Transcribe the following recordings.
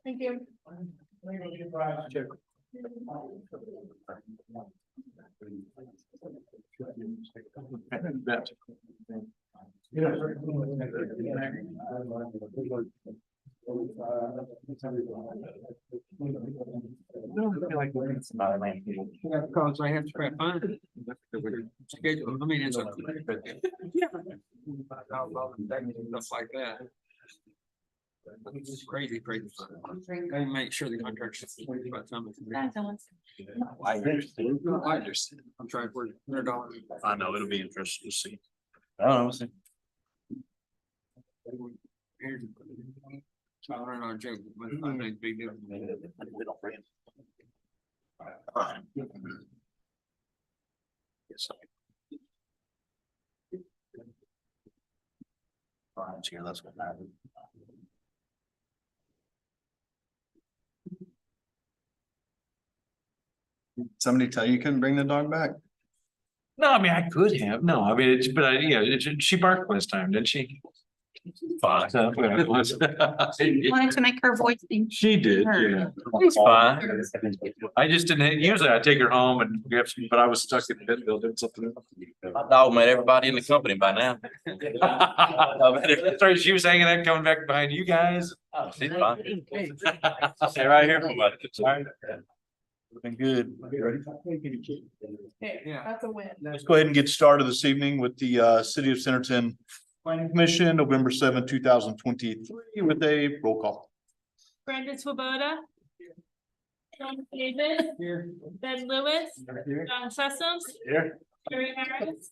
Thank you. Because I have to try to find it. Schedule, I mean, it's a. Stuff like that. It's crazy. I make sure the contracts. By the time I understand. I'm trying for $100. I know, it'll be interesting to see. I don't know. $100 joke, but I think big deal. Yes. Brian's here, that's what matters. Somebody tell you couldn't bring the dog back? No, I mean, I could have, no, I mean, it's, but I, yeah, she barked last time, didn't she? Fine. Wanted to make her voice think. She did, yeah. It's fine. I just didn't, usually I take her home and grab some, but I was stuck in Bentonville doing something. My dog met everybody in the company by now. Sorry, she was hanging out, coming back behind you guys. Oh, she's fine. Stay right here for a minute. Sorry. Been good. Yeah. That's a win. Let's go ahead and get started this evening with the City of Centerton Planning Commission, November 7, 2023, with a roll call. Brandon Swoboda. John David. Here. Ben Lewis. John Sessoms. Here. Jerry Harris.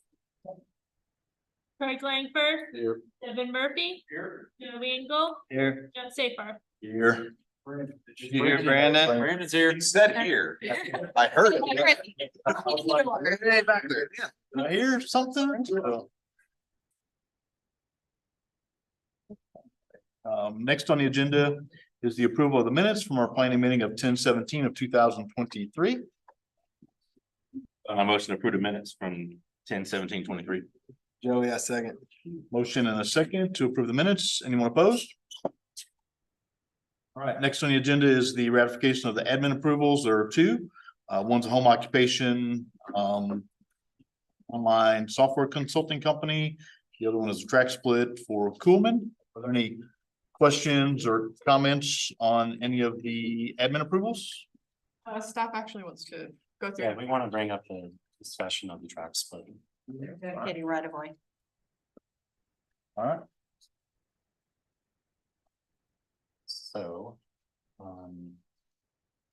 Craig Langford. Here. Devin Murphy. Here. Joey Engel. Here. Jeff Safar. Here. Did you hear Brandon? Brandon's here. He said here. I heard it. Back there, yeah. I hear something. Next on the agenda is the approval of the minutes from our planning meeting of 10/17 of 2023. Motion to approve the minutes from 10/17/23. Joey, I second. Motion and a second to approve the minutes. Anyone opposed? All right, next on the agenda is the ratification of the admin approvals. There are two. One's a home occupation, online software consulting company. The other one is a track split for Coolman. Are there any questions or comments on any of the admin approvals? Staff actually wants to go through. Yeah, we want to bring up the discussion of the track split. Getting right away. All right, So,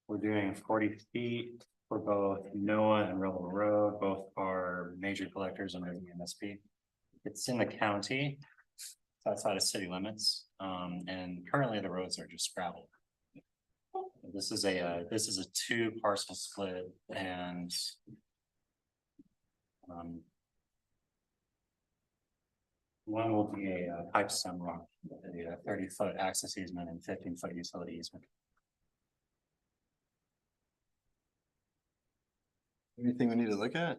we're doing 40 feet for both Noah and Rebel Road. Both are major collectors under the MSP. It's in the county, it's outside of city limits, and currently the roads are just gravel. This is a 2-parcel split, and one will be a pipe stem rock, a 30-foot access easement and 15-foot utility easement. anything we need to look at?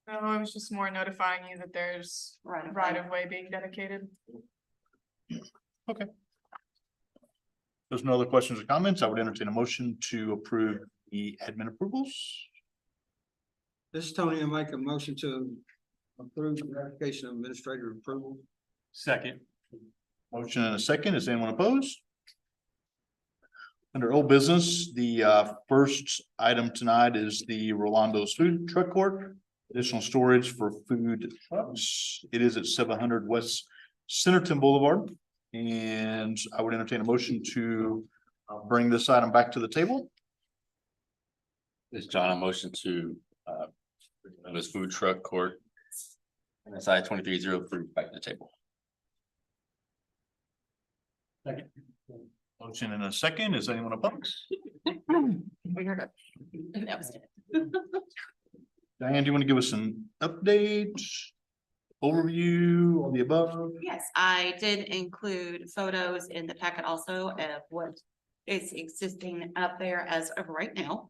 No, I was just more notifying you that there's right of way being dedicated. There's no other questions or comments. I would entertain a motion to approve the admin approvals. This is Tony. I make a motion to approve the ratification of administrative approval. Second. Motion and a second. Is anyone opposed? Under old business, the first item tonight is the Rolando's Food Truck Court. Additional storage for food trucks. It is at 700 West Centerton Boulevard. And I would entertain a motion to bring this item back to the table. This is John, a motion to this food truck court. SI 2303 back to the table. Motion in a second. Is anyone opposed? We heard it. That was it. Diane, do you want to give us an update? Overview, all the above? Yes, I did include photos in the packet also of what is existing up there as of right now.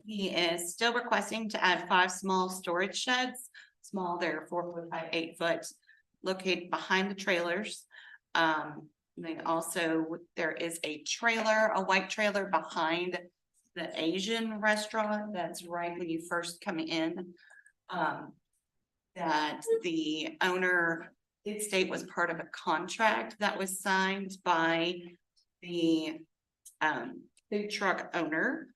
He is still requesting to add 5 small storage sheds. small, they're 4 foot by 8 foot, located behind the trailers. They also, there is a trailer, a white trailer behind the Asian restaurant that's right when you first come in. That the owner did state was part of a contract that was signed by the food truck owner.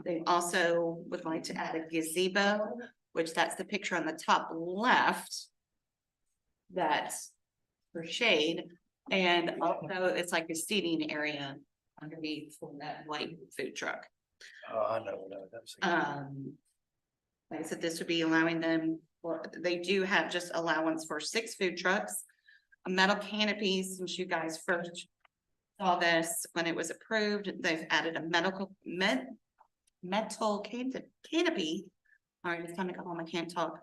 They also would like to add a gazebo, which that's the picture on the top left. That's for shade, and also it's like a seating area underneath for that white food truck. Oh, I know, that's. Like I said, this would be allowing them, or they do have just allowance for 6 food trucks. A metal canopy, since you guys first saw this when it was approved, they've added a metal canopy. All right, it's time to go home, I can't talk.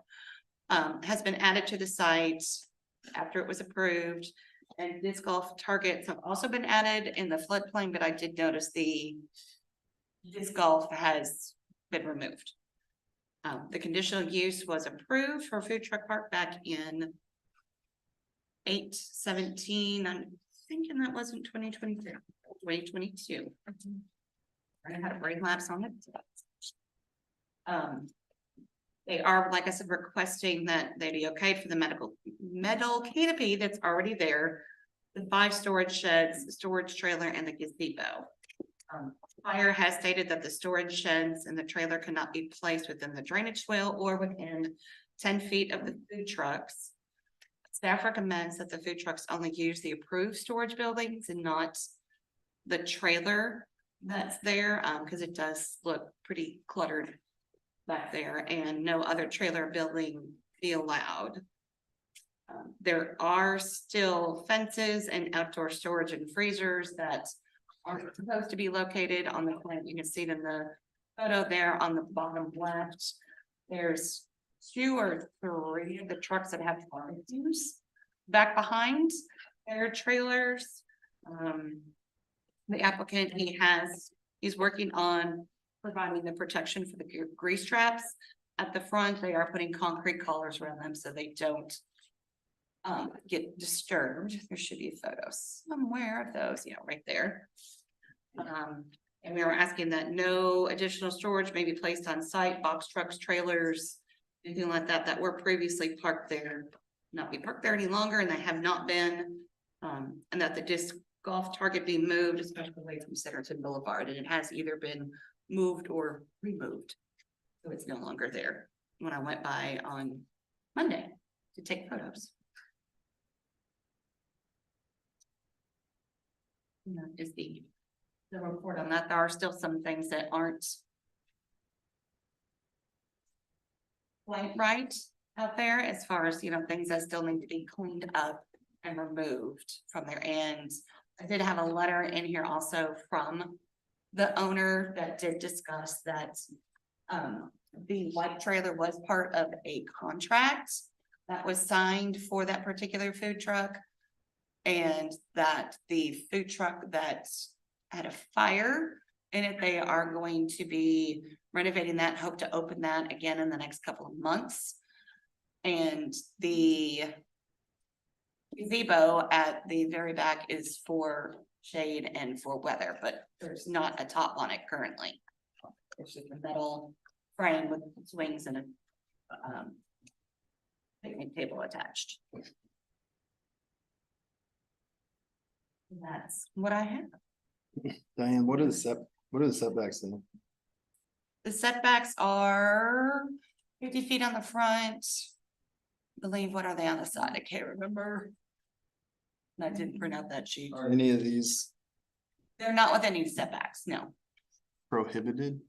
Has been added to the site after it was approved. And disc golf targets have also been added in the floodplain, but I did notice the disc golf has been removed. The conditional use was approved for a food truck park back in 8/17. I'm thinking that wasn't 2023, 2022. I had a brain lapse on it. They are, like I said, requesting that they be okay for the metal canopy that's already there. The 5 storage sheds, the storage trailer, and the gazebo. Fire has stated that the storage sheds and the trailer cannot be placed within the drainage swale or within 10 feet of the food trucks. Staff recommends that the food trucks only use the approved storage buildings and not the trailer that's there, because it does look pretty cluttered back there, and no other trailer building be allowed. There are still fences and outdoor storage and freezers that aren't supposed to be located on the plan. You can see it in the photo there on the bottom left. There's 2 or 3 of the trucks that have barbecues back behind their trailers. The applicant, he's working on providing the protection for the grease traps at the front. They are putting concrete collars around them so they don't get disturbed. There should be a photo somewhere of those, yeah, right there. And we are asking that no additional storage may be placed on site, box trucks, trailers, anything like that, that were previously parked there, not be parked there any longer, and they have not been. And that the disc golf target be moved, especially away from Centerton Boulevard, and it has either been moved or removed. So it's no longer there when I went by on Monday to take photos. And that is the report on that. There are still some things that aren't quite right out there as far as, things that still need to be cleaned up and removed from there. And I did have a letter in here also from the owner that did discuss that the white trailer was part of a contract that was signed for that particular food truck. And that the food truck that had a fire in it, they are going to be renovating that, hope to open that again in the next couple of months. And the gazebo at the very back is for shade and for weather, but there's not a top on it currently. It's just a metal frame with swings and a picnic table attached. And that's what I have. Diane, what are the setbacks then? The setbacks are 50 feet on the front. I believe, what are they on the side? I can't remember. And I didn't print out that sheet. Are any of these They're not with any setbacks, no. prohibited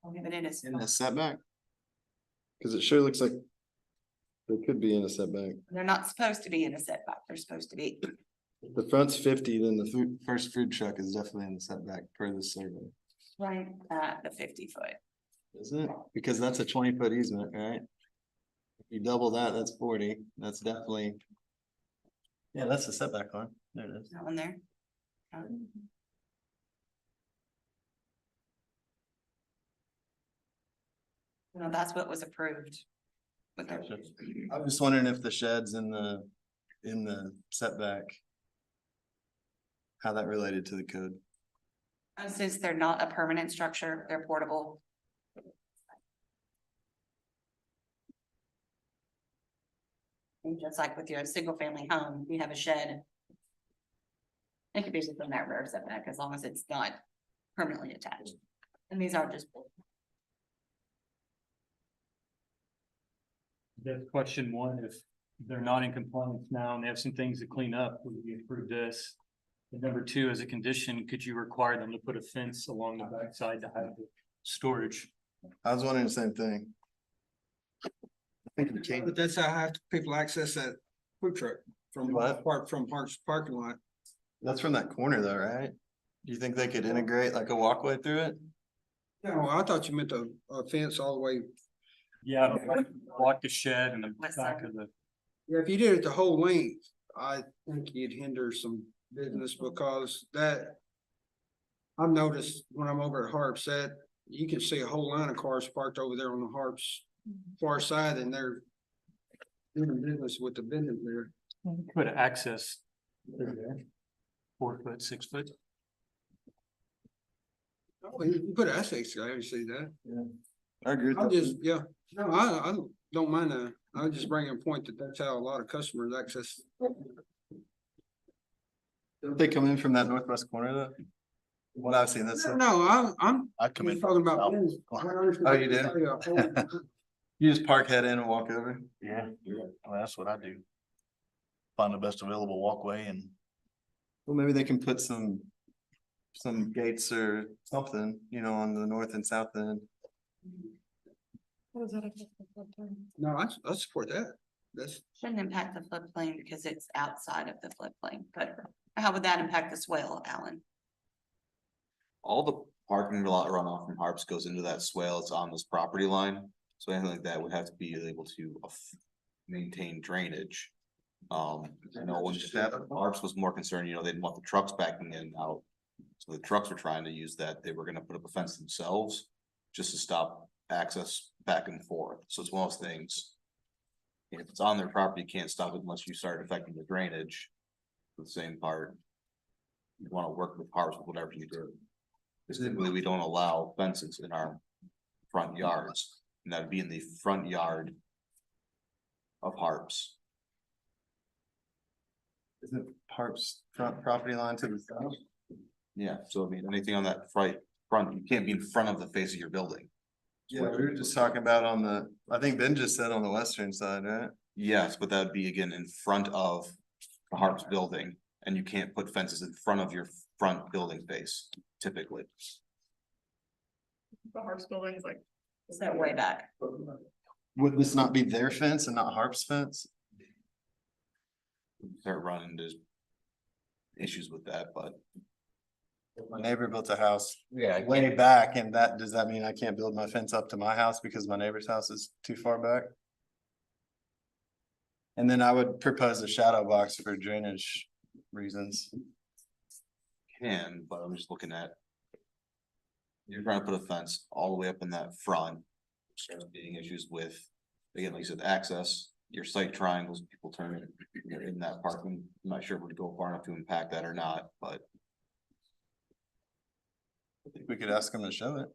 Prohibited is, in a setback? Cause it sure looks like they could be in a setback. they're not supposed to be in a setback. They're supposed to be. If the front's 50, then the first food truck is definitely in the setback per the survey, Right at the 50 foot. isn't it? Because that's a 20-foot easement, right? If you double that, that's 40. That's definitely. Yeah, that's the setback line. There it is. That one there. That's what was approved. with their. I was just wondering if the sheds in the setback. How that related to the code. Since they're not a permanent structure, they're portable. And just like with your single family home, you have a shed. It could be within that rear setback as long as it's not permanently attached. And these are just. That's question one, if they're not in compliance now and they have some things to clean up, would we approve this? And number two, as a condition, could you require them to put a fence along the backside to hide the storage? I was wondering the same thing. I think we But changed. that's how people access that food truck from What? Parks parking lot. That's from that corner though, right? Do you think they could integrate like a walkway through it? No, I thought you meant a fence all the way. Yeah, block the shed and the West back side. of the, Yeah, if you did it the whole length, I think you'd hinder some business because that. I've noticed when I'm over at Harps that you can see a whole line of cars parked over there on the Harps far side and they're doing business with the vendors there. put access. 4 foot, 6 foot. Oh, you put assets, I see that. I agree with I'm that. just, yeah, no, I don't mind that. I was just bringing a point that that's how a lot of customers access. Don't they come in from that northwest corner though? What I've seen, that's. No, I'm I come in. just talking about. south. Oh, you did? You just park, head in and walk over? Yeah, well, that's what I do. Find the best available walkway and Well, maybe they can put some gates or something, on the north and south end. No, I support that. That's, Shouldn't impact the floodplain because it's outside of the floodplain, but how would that impact the swale, Alan? All the parking lot runoff from Harps goes into that swale. It's on this property line. So anything like that would have to be able to maintain drainage. I know when Harps was more concerned, they didn't want the trucks backing in and out. So the trucks were trying to use that. They were gonna put up a fence themselves just to stop access back and forth. So it's one of those things. If it's on their property, you can't stop it unless you start affecting the drainage. The same part. You wanna work with Harps with whatever you do. Because typically we don't allow fences in our front yards, and that'd be in the front yard of Harps. Isn't Harp's front property line to the south? Yeah, so I mean, anything on that front, you can't be in front of the face of your building. Yeah, we were just talking about I think Ben just said on the western side, right? Yes, but that would be again in front of the Harps building, and you can't put fences in front of your front building face typically. The Harps building's like. Is that way back? Would this not be their fence and not Harp's fence? Start running into issues with that, but My neighbor built a house yeah, way back, and does that mean I can't build my fence up to my house because my neighbor's house is too far back? And then I would propose a shadow box for drainage reasons. but I'm just looking at. You're trying to put a fence all the way up in that front. Starts being issues with, again, like you said, access, your site triangles, people turning in that parking. I'm not sure if we'd go far enough to impact that or not, but. I think we could ask them to show it.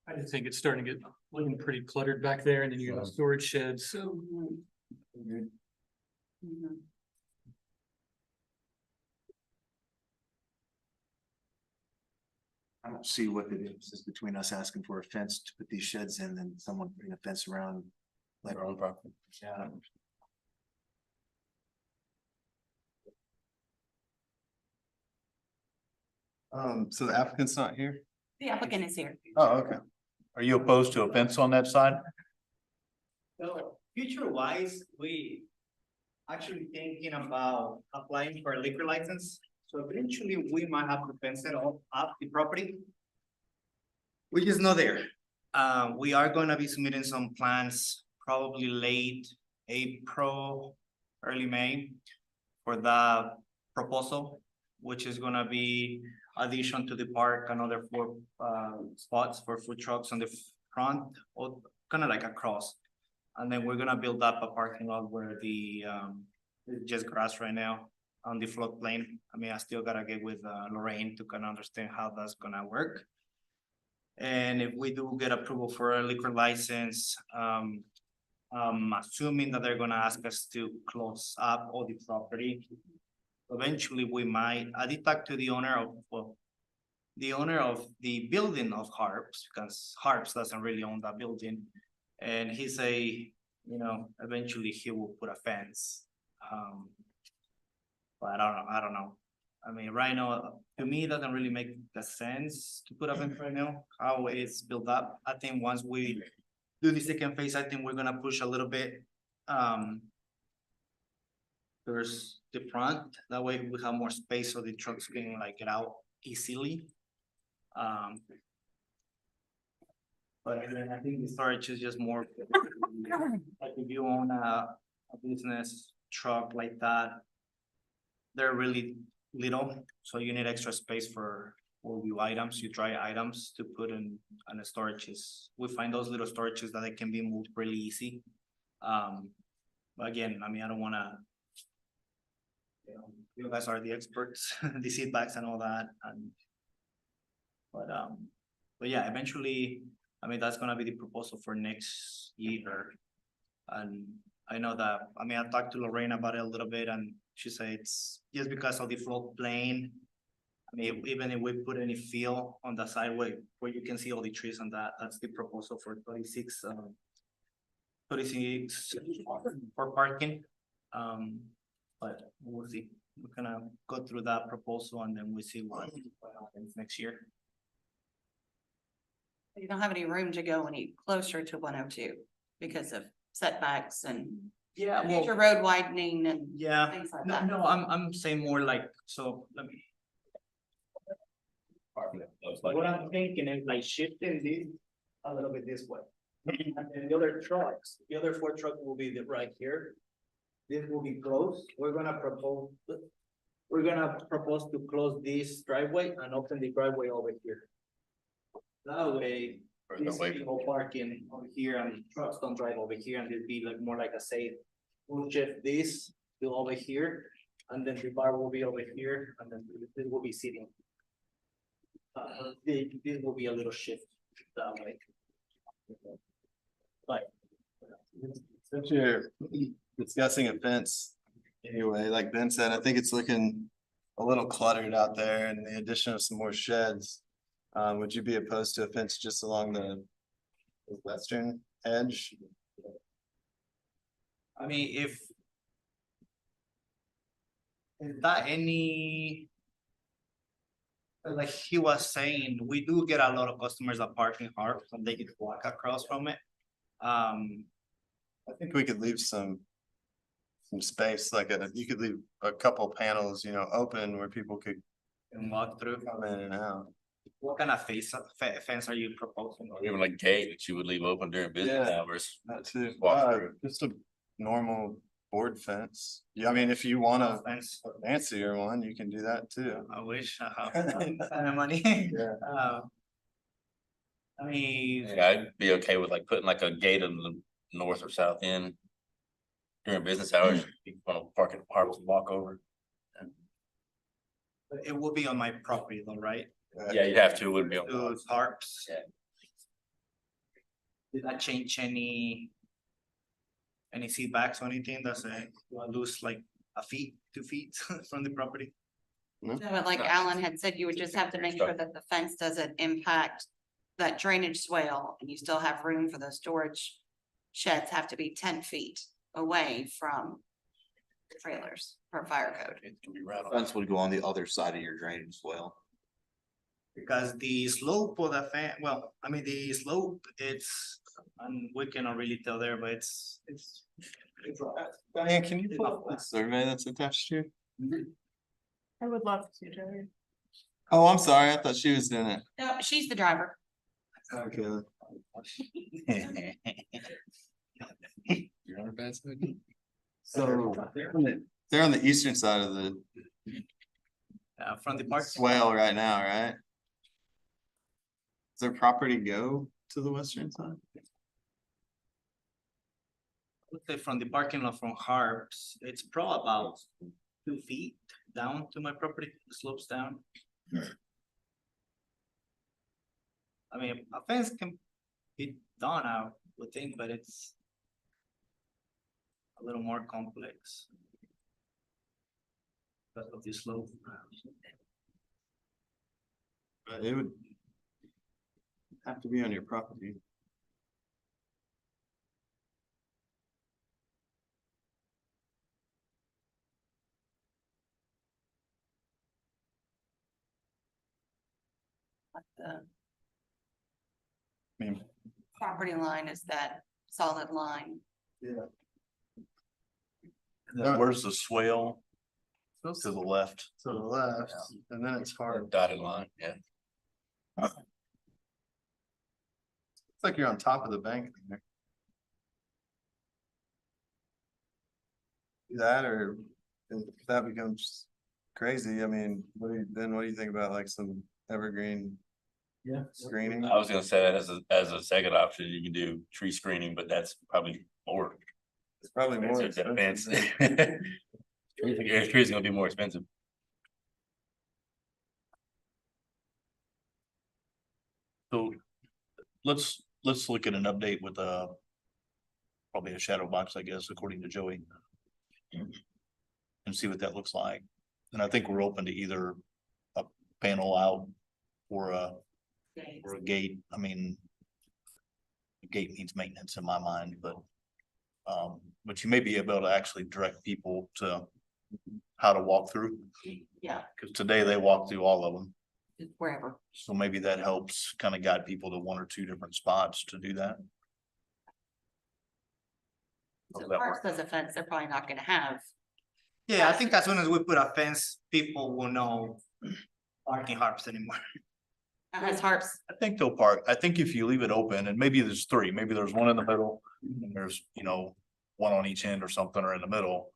I just think it's starting to get looking pretty cluttered back there, and then you got storage sheds. Mhm. I don't see what the difference is between us asking for a fence to put these sheds in and someone putting a fence around. Like Their own property. Yeah. So the applicant's not here? The applicant is here. Oh, okay. are you opposed to a fence on that side? So future wise, we actually thinking about applying for a liquor license. So eventually we might have to fence it all up the property. We just know there. We are gonna be submitting some plans probably late April, early May for the proposal, which is gonna be addition to the park, another 4 spots for food trucks on the front kind of like across. And then we're gonna build up a parking lot where it's just grass right now on the floodplain. I mean, I still gotta get with Lorraine to kind of understand how that's gonna work. And if we do get approval for a liquor license, I'm assuming that they're gonna ask us to close up all the property. Eventually, we might, I did talk to the owner of the building of Harps, because Harps doesn't really own that building. And he say, eventually he will put a fence. But I don't know. I mean, right now, to me, it doesn't really make the sense to put a fence right now, how it's built up. I think once we do the second phase, I think we're gonna push a little bit. There's the front, that way we have more space so the trucks can like get out easily. But again, I think the storage is just more, like if you own a business truck like that, they're really little, so you need extra space for all your items, your dry items to put in the storages. We find those little storages that they can be moved really easy. But again, I mean, I don't wanna, you guys are the experts, the seat backs and all that, but yeah, eventually, I mean, that's gonna be the proposal for next year. And I know that, I mean, I talked to Lorraine about it a little bit, and she said it's just because of the floodplain. I mean, even if we put any fill on the sideway where you can see all the trees and that's the proposal for 36 for parking. But we'll see. We're gonna go through that proposal and then we see what happens next year. You don't have any room to go any closer to 102 because of setbacks and Yeah, future road widening and yeah, things like no, that. I'm saying more like, so let me. What I'm thinking is like shifting this a little bit this way. And then the other 4 trucks will be right here. This will be closed. We're gonna propose to close this driveway and open the driveway over here. That way, this people parking over here and trucks don't drive over here and it'll be like more like a safe. We'll shift this to over here and then the bar will be over here and then this will be sitting. This will be a little shift that way. But. Since you're discussing a fence, anyway, like Ben said, I think it's looking a little cluttered out there and the addition of some more sheds. Would you be opposed to a fence just along the western edge? I mean, if that any, like he was saying, we do get a lot of customers that park in Harps and they can walk across from it. I think we could leave some space, like you could leave a couple panels, open where people could walk through, come in and out. What kind of fence are you proposing? Or even like gate that you would leave open during business Yeah. hours. That too. Walk through. Just a normal board fence. Yeah, I mean, if you want a Fence, fancier one, you can do that too. I wish I have that kind of money. Yeah. I mean, Yeah, I'd be okay with like putting like a gate in the north or south end during business hours. People want to park at Harps and walk over. it will be on my property though, right? Yeah, you'd have to, it wouldn't be on. Those Harps. Yeah. Did that change any setbacks or anything? Does it lose like a feet, 2 feet from the property? No, but like Alan had said, you would just have to make sure that the fence doesn't impact that drainage swale and you still have room for those storage sheds have to be 10 feet away from trailers for fire code. It can be right on. Fence would go on the other side of your drainage swale. Because the slope of the well, I mean, the slope, it's, and we cannot really tell there, but it's. Diane, can you pull up that survey that's attached to you? I would love to, Joey. Oh, I'm sorry. I thought she was doing it. No, she's the driver. Okay. You're on a bad side. So they're on the eastern side of the From the park. swale right now, right? Does their property go to the western side? let's say from the parking lot from Harps, it's probably about 2 feet down to my property, it slopes down. I mean, a fence can be done, I would think, but it's a little more complex. Because of the slope. But it would have to be on your property. The I mean, property line is that solid line. where's the swale? To the left. To the left, and then it's hard. Dotted line, yeah. It's like you're on top of the bank there. That or if that becomes crazy, I mean, what do you think about like some evergreen? Yeah. Screening? I was gonna say that as a second option, you can do tree screening, but that's probably more. It's probably more expensive than a fence. expensive. Trees gonna be more expensive. So let's look at an update with probably a shadow box, I guess, according to Joey. And see what that looks like. And I think we're open to either a panel out or a gate. I mean, the gate needs maintenance in my mind, but you may be able to actually direct people to how to walk through. Yeah, Because today they walk through all of them. wherever. So maybe that helps kind of guide people to one or two different spots to do that. So that Parks does a fence, they're probably not gonna have. Yeah, I think as soon as we put a fence, people will know parking Harps anymore. Has Harps, I think they'll park. I think if you leave it open and maybe there's three, maybe there's one in the middle and there's, one on each end or something or in the middle.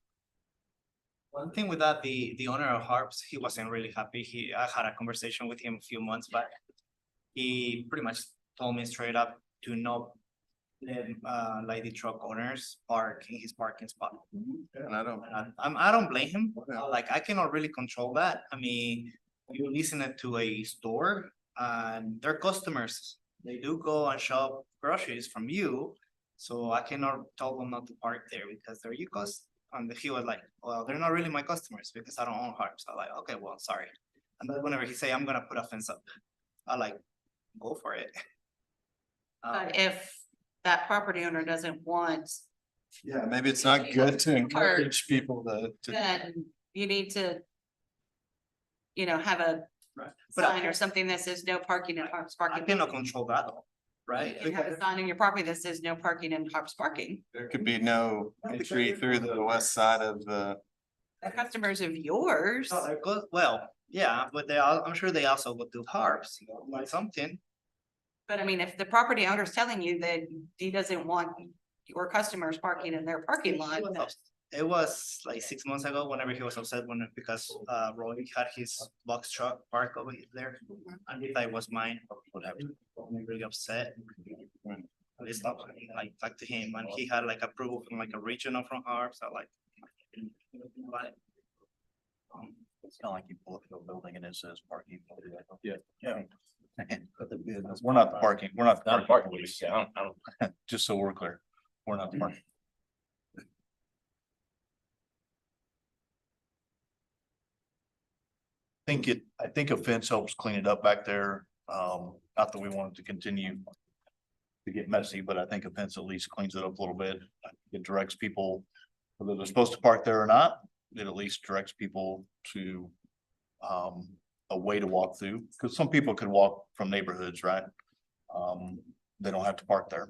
One thing with that, the owner of Harps, he wasn't really happy. I had a conversation with him a few months back. He pretty much told me straight up to not let like the truck owners park in his parking spot. And I don't. I don't blame him. Like, I cannot really control that. I mean, you listen it to a store and their customers, they do go and shop groceries from you. So I cannot tell them not to park there because they're you cost. And he was like, well, they're not really my customers because I don't own Harps. I'm like, okay, well, sorry. And then whenever he say, I'm gonna put a fence up, I like, go for it. but if that property owner doesn't want, Yeah, maybe it's not good to encourage people to. then you need to. Have a Right. sign or something that says no parking in Harps I parking. cannot control that though, You right? can have a sign on your property that says no parking in Harps parking. There could be no entry through the west side of the. They're customers of yours. Well, yeah, but I'm sure they also would do Harps, like something. But I mean, if the property owner's telling you that he doesn't want your customers parking in their parking lot, It was like 6 months ago, whenever he was upset because Roy had his box truck parked over there. And if that was mine, whatever, I'm really upset. It's not like talk to him and he had like approval from like a regional from Harps, so like. It's not like you pull up to a building and it says parking. Yeah. We're not the parking, we're not. the Not a parking place, yeah, I don't. Just so we're clear, we're not the parking. I think a fence helps clean it up back there. Not that we want it to continue to get messy, but I think a fence at least cleans it up a little bit. It directs people, whether they're supposed to park there or not, it at least directs people to a way to walk through, because some people could walk from neighborhoods, right? They don't have to park there.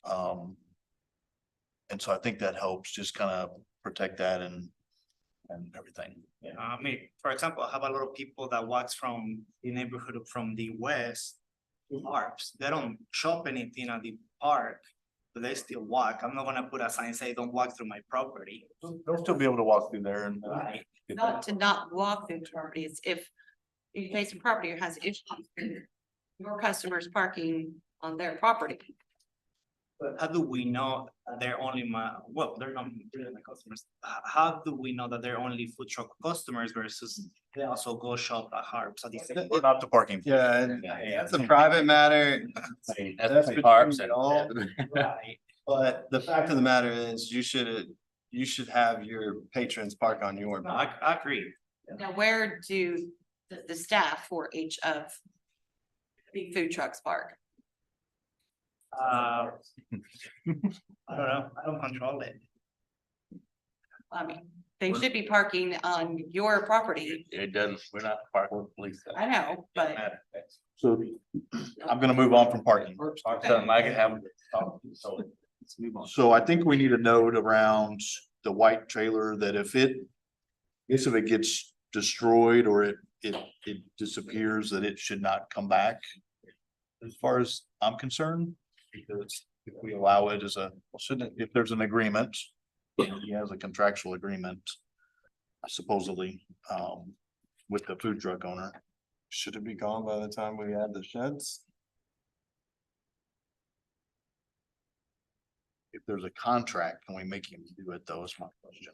And so I think that helps just kind of protect that and everything. Yeah, I mean, for example, I have a lot of people that walks from the neighborhood from the west to Harps. They don't shop anything at the park, but they still walk. I'm not gonna put a sign say, don't walk through my property. They'll still be able to walk through there and. Right. not to not walk through properties, if you face a property or has issues, your customers parking on their property. But how do we know that they're only well, they're not really my customers. How do we know that they're only food truck customers versus they also go shop at Harps? We're not the parking. Yeah, it's a private matter. That's between y'all. Right. But the fact of the matter is, you should have your patrons park on your. No, I agree. Now, where do the staff for each of the food trucks park? I don't know, I don't control it. I mean, they should be parking on your property. It doesn't, we're not the park with police. I know, but So I'm gonna move on from parking. Something I could have. So Let's move on. So I think we need a note around the white trailer that if it gets destroyed or it disappears, that it should not come back. As far as I'm concerned, because if we allow it as if there's an agreement, he has a contractual agreement. Supposedly, with the food truck owner. Should it be gone by the time we add the sheds? If there's a contract, can we make him do it though, is my question.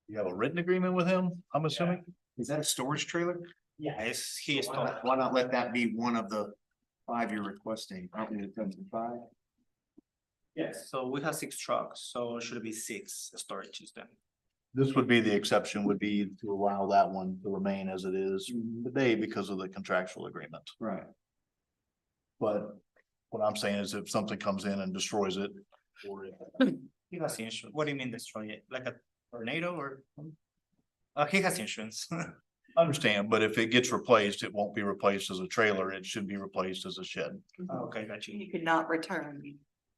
You have a written agreement with him, I'm assuming? Is that a storage trailer? Yeah, he is told. Why not let that be one of the 5 you're requesting? Aren't we at 5? Yes, so we have 6 trucks, so should it be 6 storages then? This would be the exception, would be to allow that one to remain as it is today because of the contractual agreement. Right. But what I'm saying is if something comes in and destroys it. Or He has insurance. What do you mean destroy it? Like a tornado or? He has insurance. I understand, but if it gets replaced, it won't be replaced as a trailer, it should be replaced as a shed. Okay, got you. you could not return.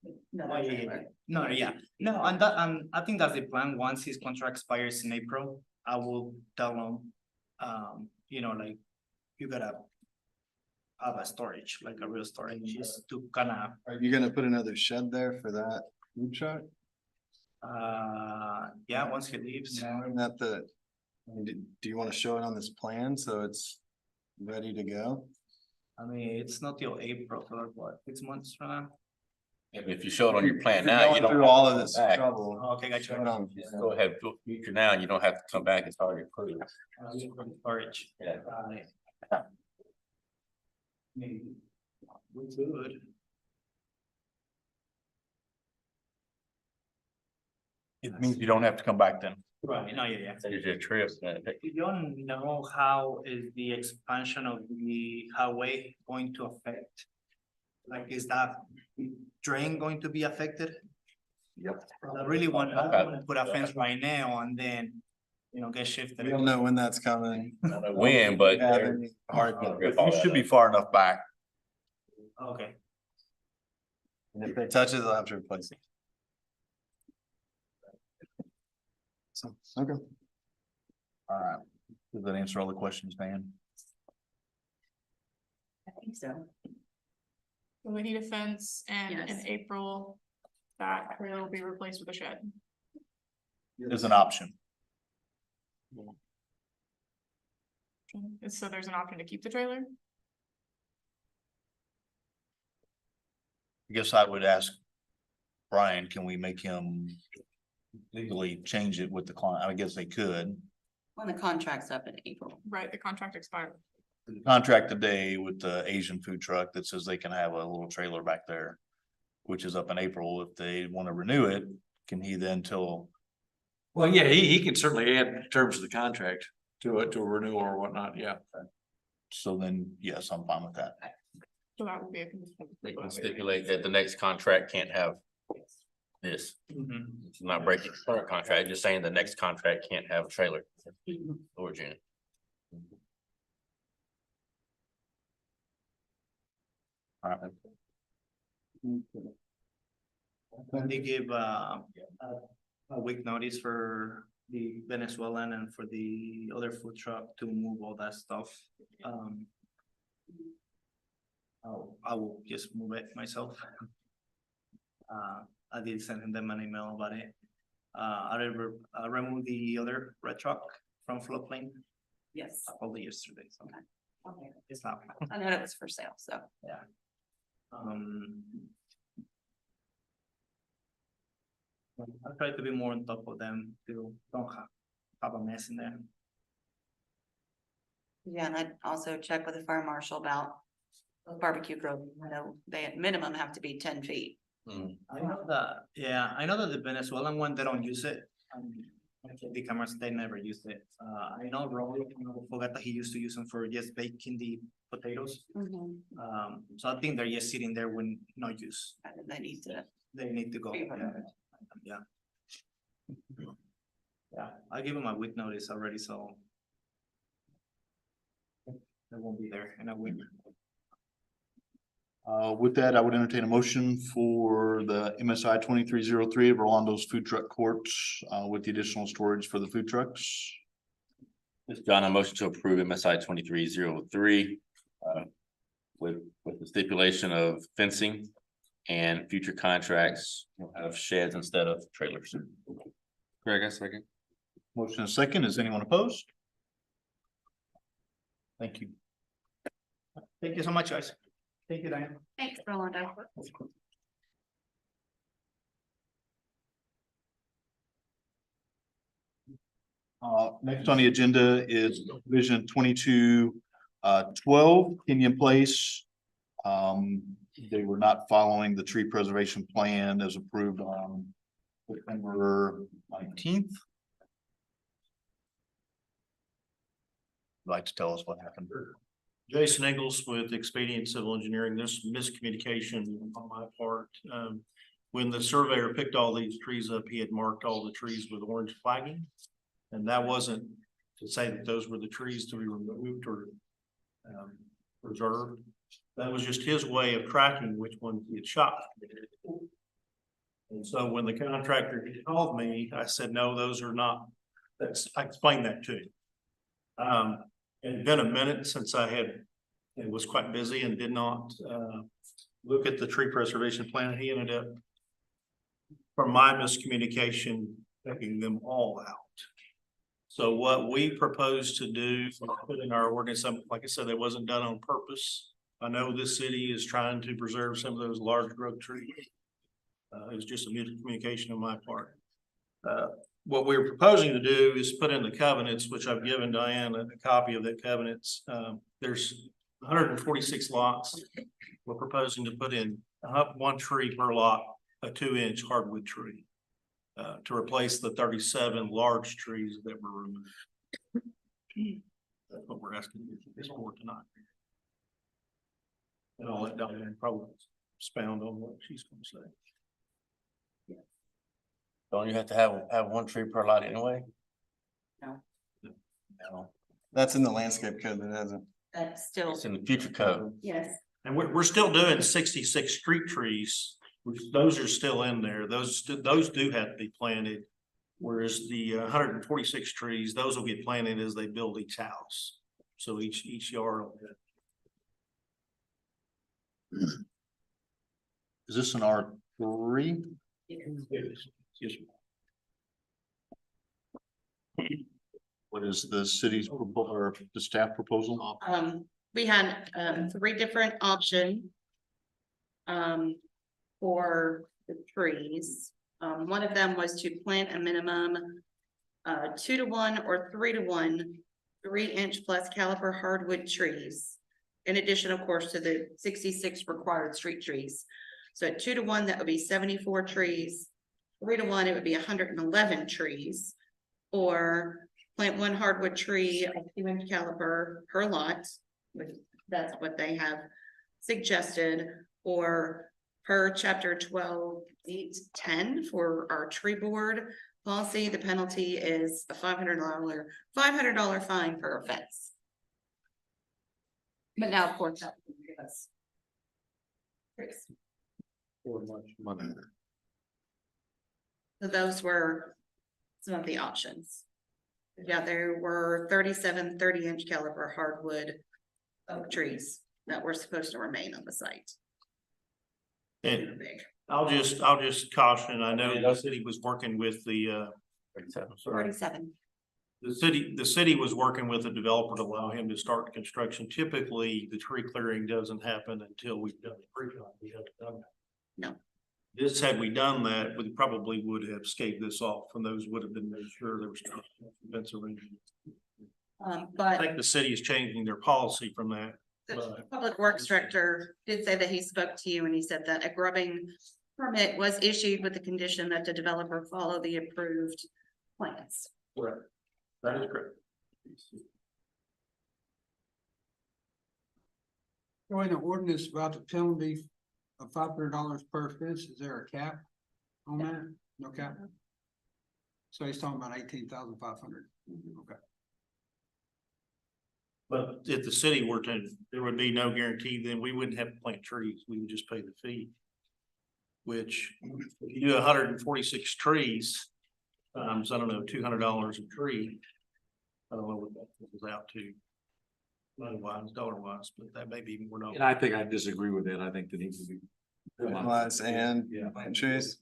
Oh, yeah. No, yeah, no, and that, I think that's the plan. Once his contract expires in April, I will tell him, you know, like, you gotta have a storage, like a real storage, just to kinda, Are you gonna put another shed there for that food truck? yeah, once he leaves. Isn't that I mean, do you wanna show it on this plan so it's ready to go? I mean, it's not till April, for what, 6 months from now? if you show it on your plan If you're now, you going don't. through have all to of come this back. trouble. Okay, got you. show it on- Go ahead, future now, you don't have to come back, it's already approved. Storage. Yeah. Maybe. We could. It means you don't have to come back then. Right, no, yeah, yeah. Saves you a trip. You don't know how is the expansion of the highway going to affect? Like, is that drain going to be affected? Yep. I really want to put a fence right now and then, you know, get shifted. We don't know when that's coming. I don't know when, but. Have any hard- You should be far enough back. Okay, And if it touches, I'll have to replace it. So, okay. All right. Does that answer all the questions, man? I think so. So we need a fence and in Yes. April, that trailer will be replaced with a shed. Is an option. So there's an option to keep the trailer? I guess I would ask Brian, can we make him legally change it with the client? I guess they could. When the contract's up in April. Right, the contract expired. Contract today with the Asian food truck that says they can have a little trailer back there, which is up in April. If they want to renew it, can he then tell? Well, yeah, he can certainly add terms of the contract to it, to a renewal or whatnot, yeah. So then, yes, I'm fine with that. So that will be a condition. They can stipulate that the next contract can't have this. It's not breaking the current contract, just saying the next contract can't have a trailer. Storage unit. All right. they give a week notice for the Venezuelan and for the other food truck to move all that stuff. I will just move it myself. I did send them an email about it. I removed the other red truck from floodplain. Yes. All the yesterday, so Okay. it's not. I know it was for sale, so. I try to be more on top of them to don't have a mess in there. Yeah, and I'd also check with the fire marshal about the barbecue grill. I know they at minimum have to be 10 feet. I know that, I know that the Venezuelan one, they don't use it. The cameras, they never use it. I know Raul, forgot that he used to use them for just baking the potatoes. So I think they're just sitting there with no use. They need to. They need to go. Be Yeah. removed. Yeah. Yeah, I give them a week notice already, so. They won't be there in a week. With that, I would entertain a motion for the MSI 2303 of Rolando's Food Truck Court, with the additional storage for the food trucks. Mr. John, a motion to approve MSI 2303. With the stipulation of fencing and future contracts will have sheds instead of trailers. Greg, I second. Motion and second. Is anyone opposed? Thank you. Thank you so much, guys. Thank you, Diane. Thanks, Rolando. Next on the agenda is Vision 2212 Kenyon Place. They were not following the tree preservation plan as approved on September 19th. Like to tell us what happened. Jason Ingles with Expedient Civil Engineering. This miscommunication on my part. When the surveyor picked all these trees up, he had marked all the trees with orange flagging. And that wasn't to say that those were the trees to be removed or preserved. That was just his way of tracking which ones he had shot. And so when the contractor called me, I said, no, those are not. I explained that to him. It had been a minute since it was quite busy and did not look at the tree preservation plan. He ended up, from my miscommunication, taking them all out. So what we propose to do, put in our ordinance, like I said, that wasn't done on purpose. I know this city is trying to preserve some of those large growth trees. It was just a miscommunication on my part. What we're proposing to do is put in the covenants, which I've given Diane a copy of the covenants. There's 146 lots. We're proposing to put in one tree per lot, a 2-inch hardwood tree, to replace the 37 large trees that were removed. That's what we're asking this board tonight. And I'll let Diane probably expound on what she's going to say. Don't you have to have one tree per lot anyway? No. No, That's in the landscape code, that hasn't. That's still, it's in the future code. yes. And we're still doing 66 street trees, which those are still in there. Those do have to be planted. Whereas the 146 trees, those will get planted as they build each house. So each yard will get. Is this an R3? Yes. What is the city's or the staff proposal? We had 3 different options for the trees. One of them was to plant a minimum 2-to-1 or 3-to-1 3-inch plus caliper hardwood trees. In addition, of course, to the 66 required street trees. So at 2-to-1, that would be 74 trees. 3-to-1, it would be 111 trees. Or plant 1 hardwood tree of 2-inch caliper per lot. That's what they have suggested. Or per chapter 12.8.10 for our tree board policy, the penalty is a $500 fine per offense. But now, of course, that would give us trees. So those were some of the options. Yeah, there were 37 30-inch caliber hardwood oak trees that were supposed to remain on the site. And I'll just caution, I know the city was working with the 37. The city was working with the developer to allow him to start the construction. Typically, the tree clearing doesn't happen until we've done the pre-con. We haven't done that. No. This, had we done that, we probably would have scaped this off, and those would have been made sure there was fence arrangement. I But think the city is changing their policy from that. the public works director did say that he spoke to you and he said that a grubbing permit was issued with the condition that the developer follow the approved plans. Correct. That is correct. Going to ordinance about the penalty of $500 per fence, is there a cap on that? No cap? So he's talking about 18,500. Okay. But if the city were to, there would be no guarantee, then we wouldn't have to plant trees, we would just pay the fee. Which, if you do 146 trees, times, I don't know, $200 a tree. I don't know what that was out to. Money wise, dollar wise, but that may be more. And I think I disagree with that. I think that needs to be. Lines and Yeah. plant trees.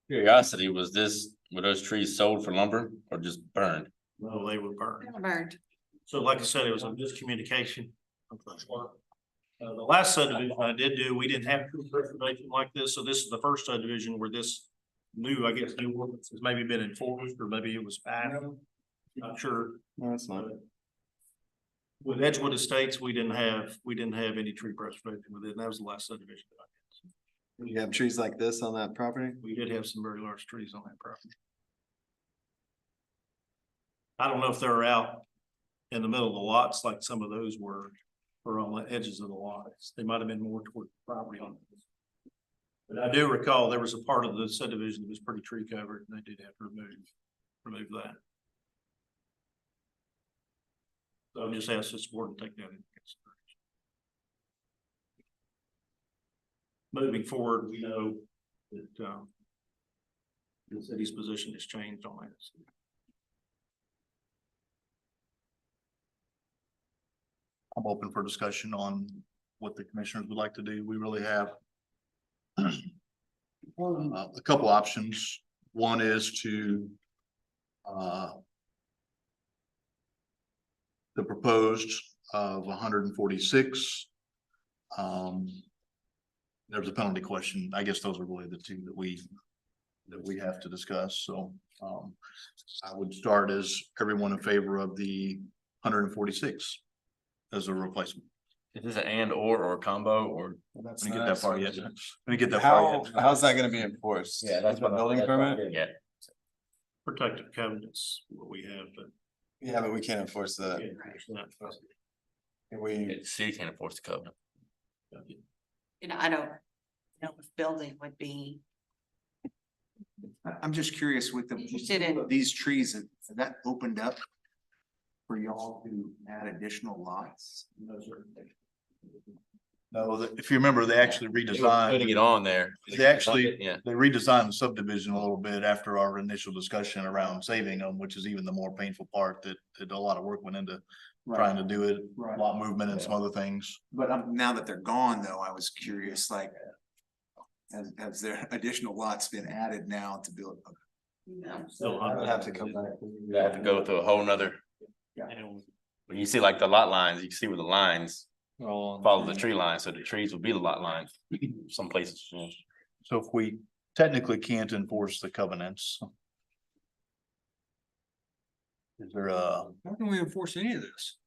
Curiosity, were those trees sold for lumber or just burned? No, they were burned. Burned. So like I said, it was a miscommunication. The last subdivision I did do, we didn't have tree preservation like this, so this is the first subdivision where this new, I guess, new ordinance has maybe been enforced, or maybe it was passed. Not sure. No, it's not. With Edgewood Estates, we didn't have any tree preservation with it, and that was the last subdivision that I did. You have trees like this on that property? We did have some very large trees on that property. I don't know if they're out in the middle of the lots like some of those were, or on the edges of the lots. They might have been more toward the property on. But I do recall there was a part of the subdivision that was pretty tree covered, and they did have to remove that. So I'll just ask this board to take that into consideration. Moving forward, we know that, the city's position has changed on that. I'm open for discussion on what the commissioners would like to do. We really have a couple options. One is to the proposed of 146. There's a penalty question. I guess those are really the two that we have to discuss. So I would start as everyone in favor of the 146 as a replacement. Is this an and or a combo or? That's Let me get that far yet. Let me get that far yet. How's that gonna be enforced? Yeah, that's With what a building permit? Yeah. Protective covenants, what we have, but. Yeah, but we can't enforce that. Can we, The city can't enforce the covenant. You know, I don't know if building would be, I'm just curious with Interested in- these trees, have that opened up for y'all to add additional lots? No, if you remember, they actually Putting it redesigned, on there. They actually- Yeah. they redesigned the subdivision a little bit after our initial discussion around saving them, which is even the more painful part that a lot of work went into trying to do it, a lot of movement and some other things. But now that they're gone, though, I was curious, like, has there additional lots been added now to build? you know, Still, I would have to come back. You have to go through a whole nother, when you see like the lot lines, you can see where the lines follow the tree line, so the trees will be the lot lines, some places. Yeah. So if we technically can't enforce the covenants. Is there a, How can we enforce any of this?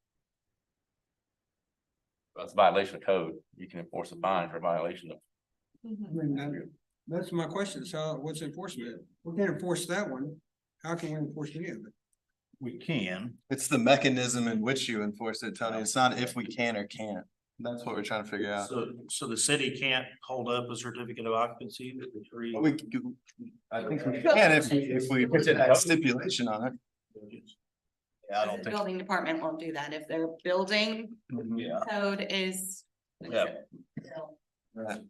That's a violation of code. You can enforce a fine for violation of. I mean, that's my question. So what's enforcement? We can't enforce that one. How can we enforce any of it? we can, It's the mechanism in which you enforce it, Tony. It's not if we can or can't. That's what we're trying to figure out. So the city can't hold up a certificate of occupancy that the tree. I think we can if we put that stipulation on it. yeah, I the don't think, building department won't do that if their building yeah. code is. Yeah. Right.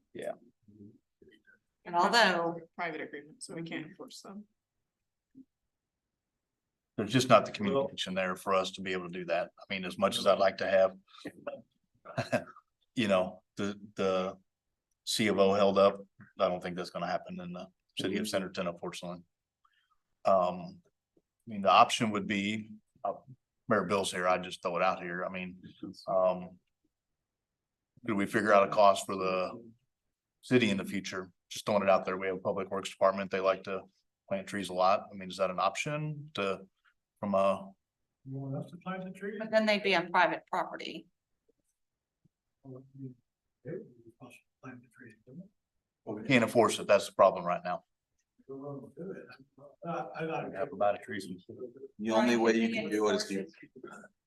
And although, Private agreement, so we can't enforce them. There's just not the communication there for us to be able to do that. I mean, as much as I'd like to have. You know, the C of O held up. I don't think that's gonna happen in the city of Centerton, unfortunately. I mean, the option would be, Mayor Bill's here, I just throw it out here, I mean, do we figure out a cost for the city in the future? Just throwing it out there, we have a public works department, they like to plant trees a lot, I mean, is that an option to, from a? You want us to plant the tree? But then they'd be on private property. Well, we can't enforce it, that's the problem right now. I Have about a trees. The only way you can do it is if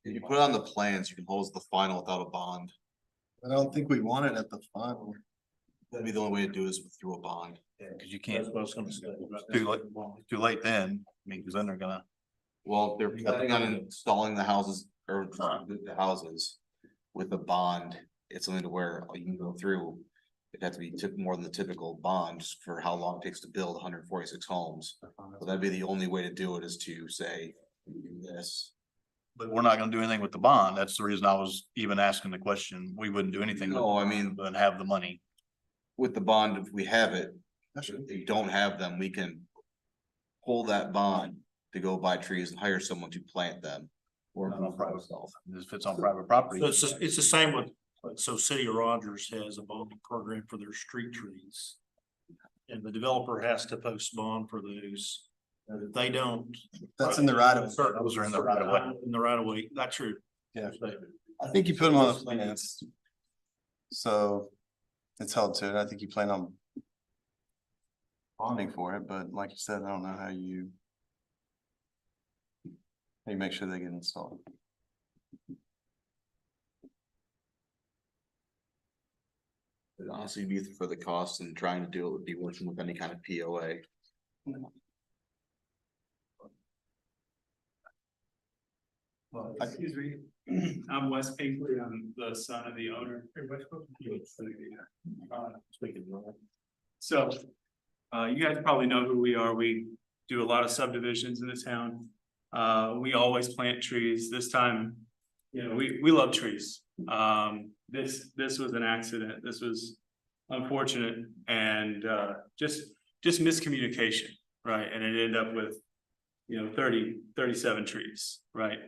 you put it on the plans, you can hold the final without a bond. I don't think we want it at the final. That'd be the only way to do it is through a bond. Yeah, cause you can't, too late then, I mean, cause then they're gonna. Well, they're planning on installing the houses or the houses with a bond. It's something to where you can go through. It has to be more than the typical bonds for how long it takes to build 146 homes. So that'd be the only way to do it is to say, do this. But we're not gonna do anything with the bond. That's the reason I was even asking the question. We wouldn't do anything. with No, the I mean- bond, But have the money. With the bond, if we have it, if you don't have them, we can pull that bond to go buy trees and hire someone to plant them. Or Not on private stuff. If it's on private property. So it's the same with, so City of Rogers has a bonding program for their street trees. And the developer has to post bond for those. And if they don't. That's in the right of. Those are in the right of way. In the right of way, that's true. Yeah. I think you put them on the plans. So it's held to it. I think you plan on bonding for it, but like you said, I don't know how you make sure they get installed. It'd honestly be for the cost and trying to do it would be working with any kind of POA. Excuse me, I'm Wes Pinkley, I'm the son of the owner. So, you guys probably know who we are, we do a lot of subdivisions in the town. We always plant trees, this time, you know, we love trees. This was an accident, this was unfortunate and, just miscommunication, right? And it ended up with, you know, 37 trees, right?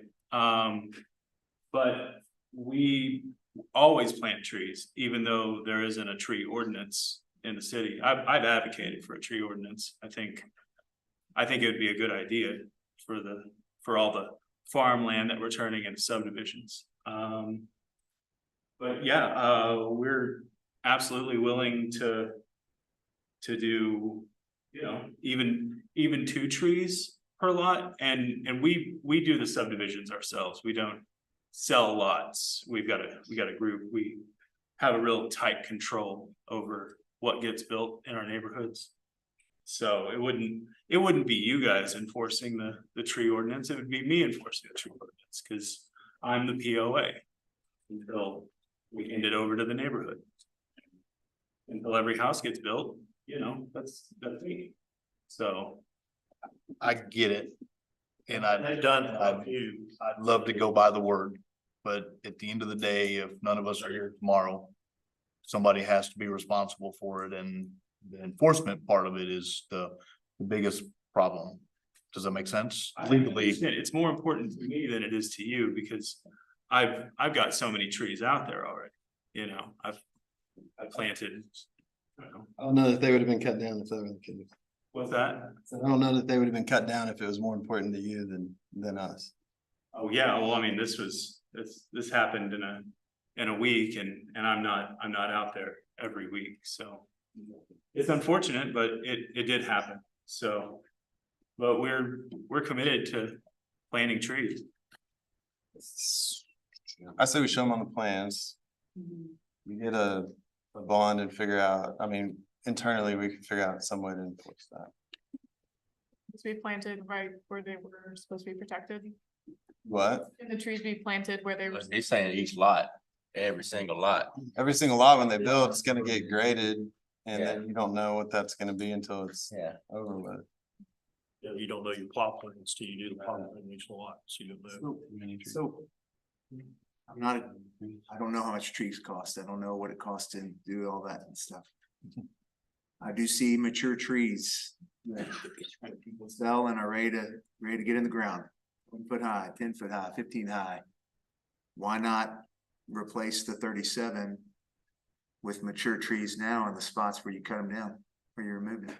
But we always plant trees, even though there isn't a tree ordinance in the city. I've advocated for a tree ordinance. I think it would be a good idea for all the farmland that we're turning into subdivisions. But yeah, we're absolutely willing to do, you know, even 2 trees per lot, and we do the subdivisions ourselves. We don't sell lots. We've got a group. We have a real tight control over what gets built in our neighborhoods. So it wouldn't be you guys enforcing the tree ordinance. It would be me enforcing the tree ordinance because I'm the POA until we hand it over to the neighborhood. Until every house gets built, you know, that's me. So. I get it. And I'd You. love to go by the word, but at the end of the day, if none of us are here tomorrow, somebody has to be responsible for it, and the enforcement part of it is the biggest problem. Does that make sense? Legally, It's more important to me than it is to you because I've got so many trees out there already, you know, I've planted. I don't know. I don't know that they would have been cut down if that were the case. What's that? So I don't know that they would have been cut down if it was more important to you than us. Oh, yeah, well, I mean, this happened in a week and I'm not out there every week, so. It's unfortunate, but it did happen, so. But we're committed to planting trees. I say we show them on the plans. We get a bond and figure out, I mean, internally, we can figure out some way to enforce that. To be planted right where they were supposed to be protected. What? And the trees be planted where they were. They're saying each lot, every single lot. Every single lot when they build, it's gonna get graded, and then you don't know what that's gonna be until it's over with. Yeah, you don't know your plot plans till you do the plot plan each lot, so you don't know. So. I don't know how much trees cost. I don't know what it costs to do all that and stuff. I do see mature trees that people sell and are ready to get in the ground. 1 foot high, 10 foot high, 15 high. Why not replace the 37 with mature trees now in the spots where you cut them down, where you remove them?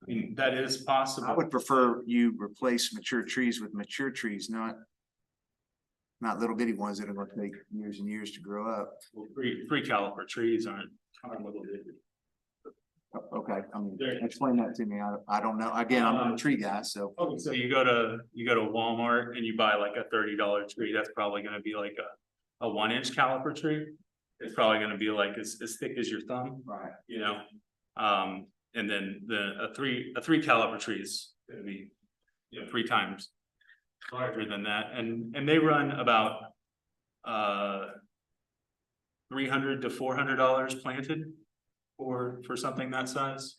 I mean, that is I possible. would prefer you replace mature trees with mature trees, not little bitty ones that are gonna take years and years to grow up. Three caliper trees aren't little bitty. Okay, I mean, explain that to me. I don't know. Again, I'm not a tree guy, so. Okay, so you go to Walmart and you buy like a $30 tree, that's probably gonna be like a 1-inch caliper tree. It's probably gonna be like as thick as your thumb, Right. you know? And then a three caliper tree is gonna be, 3 times larger than that, and they run about $300 to $400 planted for something that size.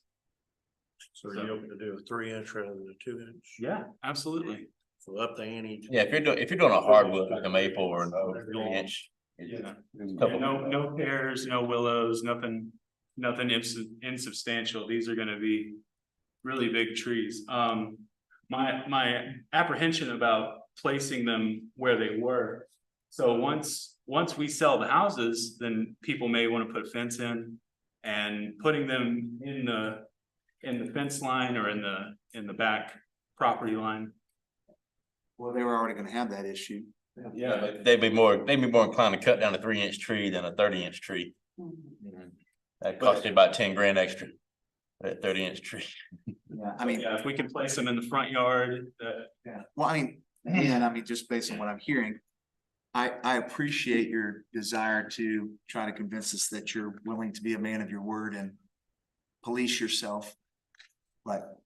So are you open to do a 3-inch rather than a 2-inch? Yeah, absolutely. So up the ante. Yeah, if you're doing a hardwood like a maple or an oak, 3-inch. Yeah. Couple- No pears, no willows, nothing insubstantial. These are gonna be really big trees. My apprehension about placing them where they were. So once we sell the houses, then people may want to put a fence in, and putting them in the fence line or in the back property line. Well, they were already gonna have that issue. Yeah, but they'd be more inclined to cut down a 3-inch tree than a 30-inch tree. That cost you about 10 grand extra. That 30-inch tree. Yeah, I mean, Yeah, if we can place them in the front yard, yeah, well, I mean, and I mean, just based on what I'm hearing. I appreciate your desire to try to convince us that you're willing to be a man of your word and police yourself. But.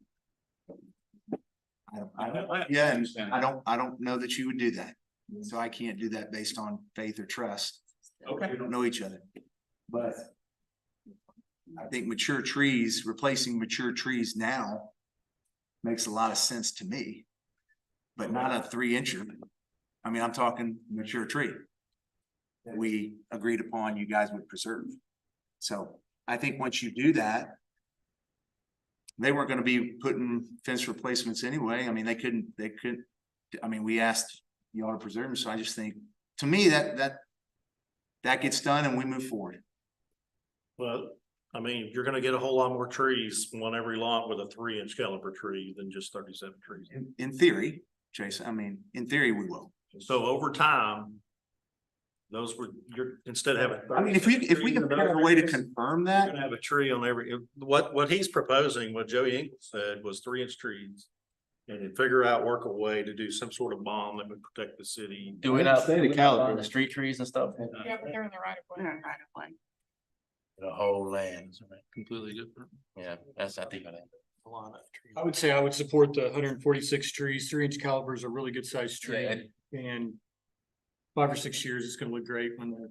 Yeah, and I don't know that you would do that. So I can't do that based on faith or trust. okay. We don't know each other. But. I think replacing mature trees now. Makes a lot of sense to me. But not a 3-incher. I mean, I'm talking mature tree. That we agreed upon you guys would preserve. So I think once you do that. They weren't gonna be putting fence replacements anyway. I mean, they couldn't, I mean, we asked y'all to preserve them, so I just think, to me, that gets done and we move forward. Well, I mean, you're gonna get a whole lot more trees on every lot with a 3-inch caliper tree than just 37 trees. In theory, Jason, I mean, in theory, we will. So over time. Instead of having. I mean, if we can figure out a way to confirm You're that, gonna have a tree on every, what he's proposing, what Joey Engel said was 3-inch trees. And then work a way to do some sort of bond that would protect the city. Do we not say the caliber, the street trees and stuff? Yeah, but they're in the right of way. Right of way. The whole land. Completely different. Yeah, that's, I think. I would say I would support the 146 trees. 3-inch calibers are a really good sized tree, Yeah. and 5 or 6 years, it's gonna look great when they're,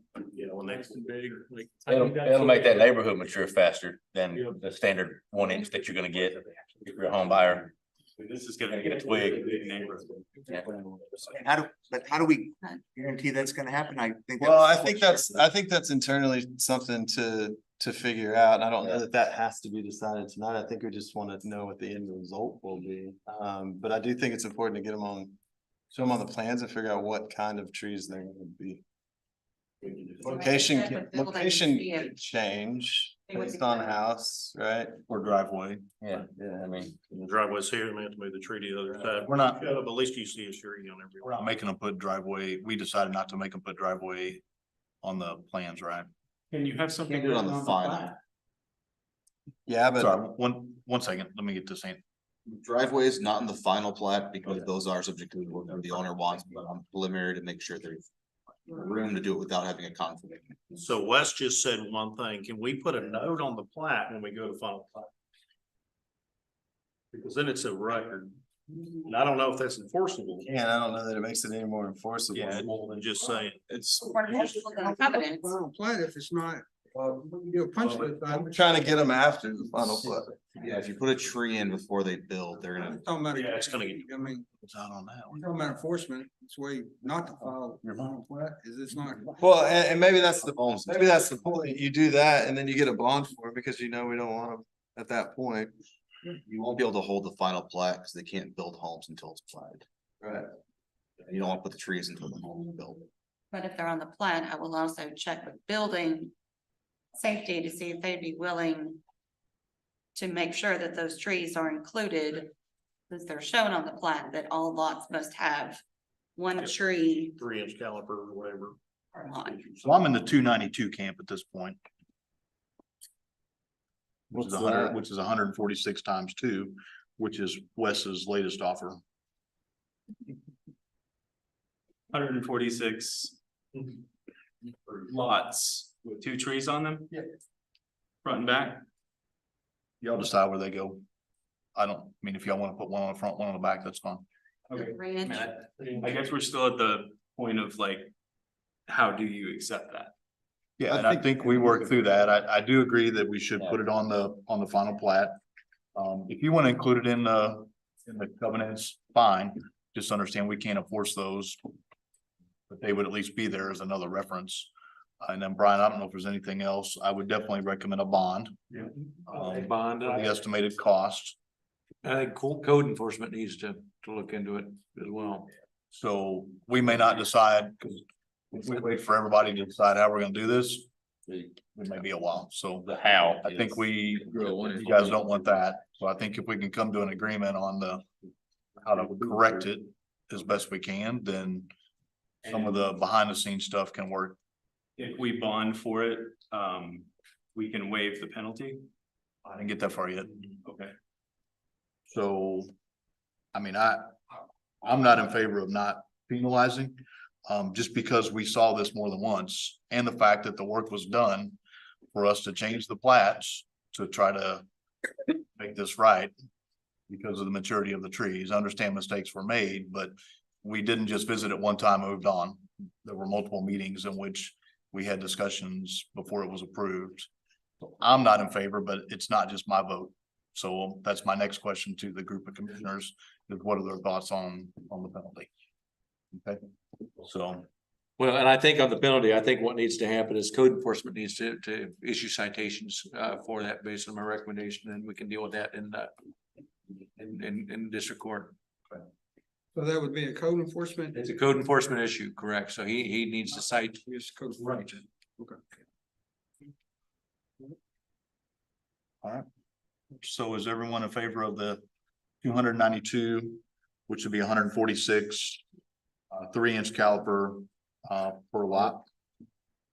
When they. nice and big, like. I think It'll that's make that what- neighborhood mature faster than Yeah. the standard 1-inch that you're gonna get if you're a home buyer. This is gonna Get a get a twig. big neighborhood. Yeah. how do we guarantee that's gonna happen? I think. Well, I think that's internally something to figure out. And I don't know that has to be decided tonight. I think we just want to know what the end result will be. But I do think it's important to get show them on the plans and figure out what kind of trees they're gonna be. Location can change based on house, right? Or driveway. Yeah, I mean. The driveway's here, and they have to move the tree to the other side. We're not- Yeah, but at least you see a tree on every. We're not making them put driveway. We decided not to make them put driveway on the plans, right? Can you have something? Can't do it on the written final. plat? Yeah, but. Sorry, one second. Let me get this in. Driveway is not in the final plat because those are subject to whatever the owner wants, but I'm preliminary to make sure there's room to do it without having a conflict. So Wes just said one thing. Can we put a note on the plat when we go to final plat? Because then it's a record. And I don't know if that's enforceable. Yeah, I don't know that it makes it any more enforceable. Yeah, more than just saying. It's. Covenants. Plat if it's not, you know, punch I'm trying to get them after the final plat. Yeah, if you put a tree in before they build, they're gonna. Talking about. Yeah, it's gonna get- I mean, It's out on that we're one. talking about enforcement, it's way not to file your final plat, is this not? Well, and maybe that's the point. You do that and then you get a bond for it because you know we don't want them at that point. You won't be able to hold the final plat because they can't build homes until it's platted. Right. You don't want to put the trees until the home is built. But if they're on the plat, I will also check with building safety to see if they'd be willing to make sure that those trees are included, because they're shown on the plat that all lots must have one tree 3-inch caliper or whatever. per lot. So I'm in the 292 camp at this point. Which is What's 100, that? which is 146 times 2, which is Wes's latest offer. 146 lots with 2 trees on them? Yeah. Front and back? Y'all decide where they go. I mean, if y'all want to put one on the front, one on the back, that's fine. Okay. Ranch. I guess we're still at the point of like, how do you accept that? Yeah, and I think we worked through that. I do agree that we should put it on the final plat. If you want to include it in the covenants, fine. Just understand we can't enforce those. But they would at least be there as another reference. And then Brian, I don't know if there's anything else. I would definitely recommend a bond. Yeah. Bond, For the estimated cost. I think code enforcement needs to look into it as well. So we may not decide, because if we wait for everybody to decide how we're gonna do this, it may be a while. So The how. I think is- you guys don't want that. So I think if we can come to an agreement on how to correct it as best we can, then some of the behind the scenes stuff can work. If we bond for it, we can waive the penalty. I didn't get that far yet. Okay. So, I mean, I'm not in favor of not penalizing, just because we saw this more than once. And the fact that the work was done for us to change the plats to try to make this right because of the maturity of the trees. I understand mistakes were made, but we didn't just visit it one time and moved on. There were multiple meetings in which we had discussions before it was approved. I'm not in favor, but it's not just my vote. So that's my next question to the group of commissioners, is what are their thoughts on the penalty? Okay, so. Well, and I think on the penalty, I think what needs to happen is code enforcement needs to issue citations for that based on my recommendation, and we can deal with that in district court. So that would be a code enforcement? It's a code enforcement issue, correct? So he needs to cite. Yes, code enforcement. Okay. All right. So is everyone in favor of the 292, which would be 146, 3-inch caliper, per lot?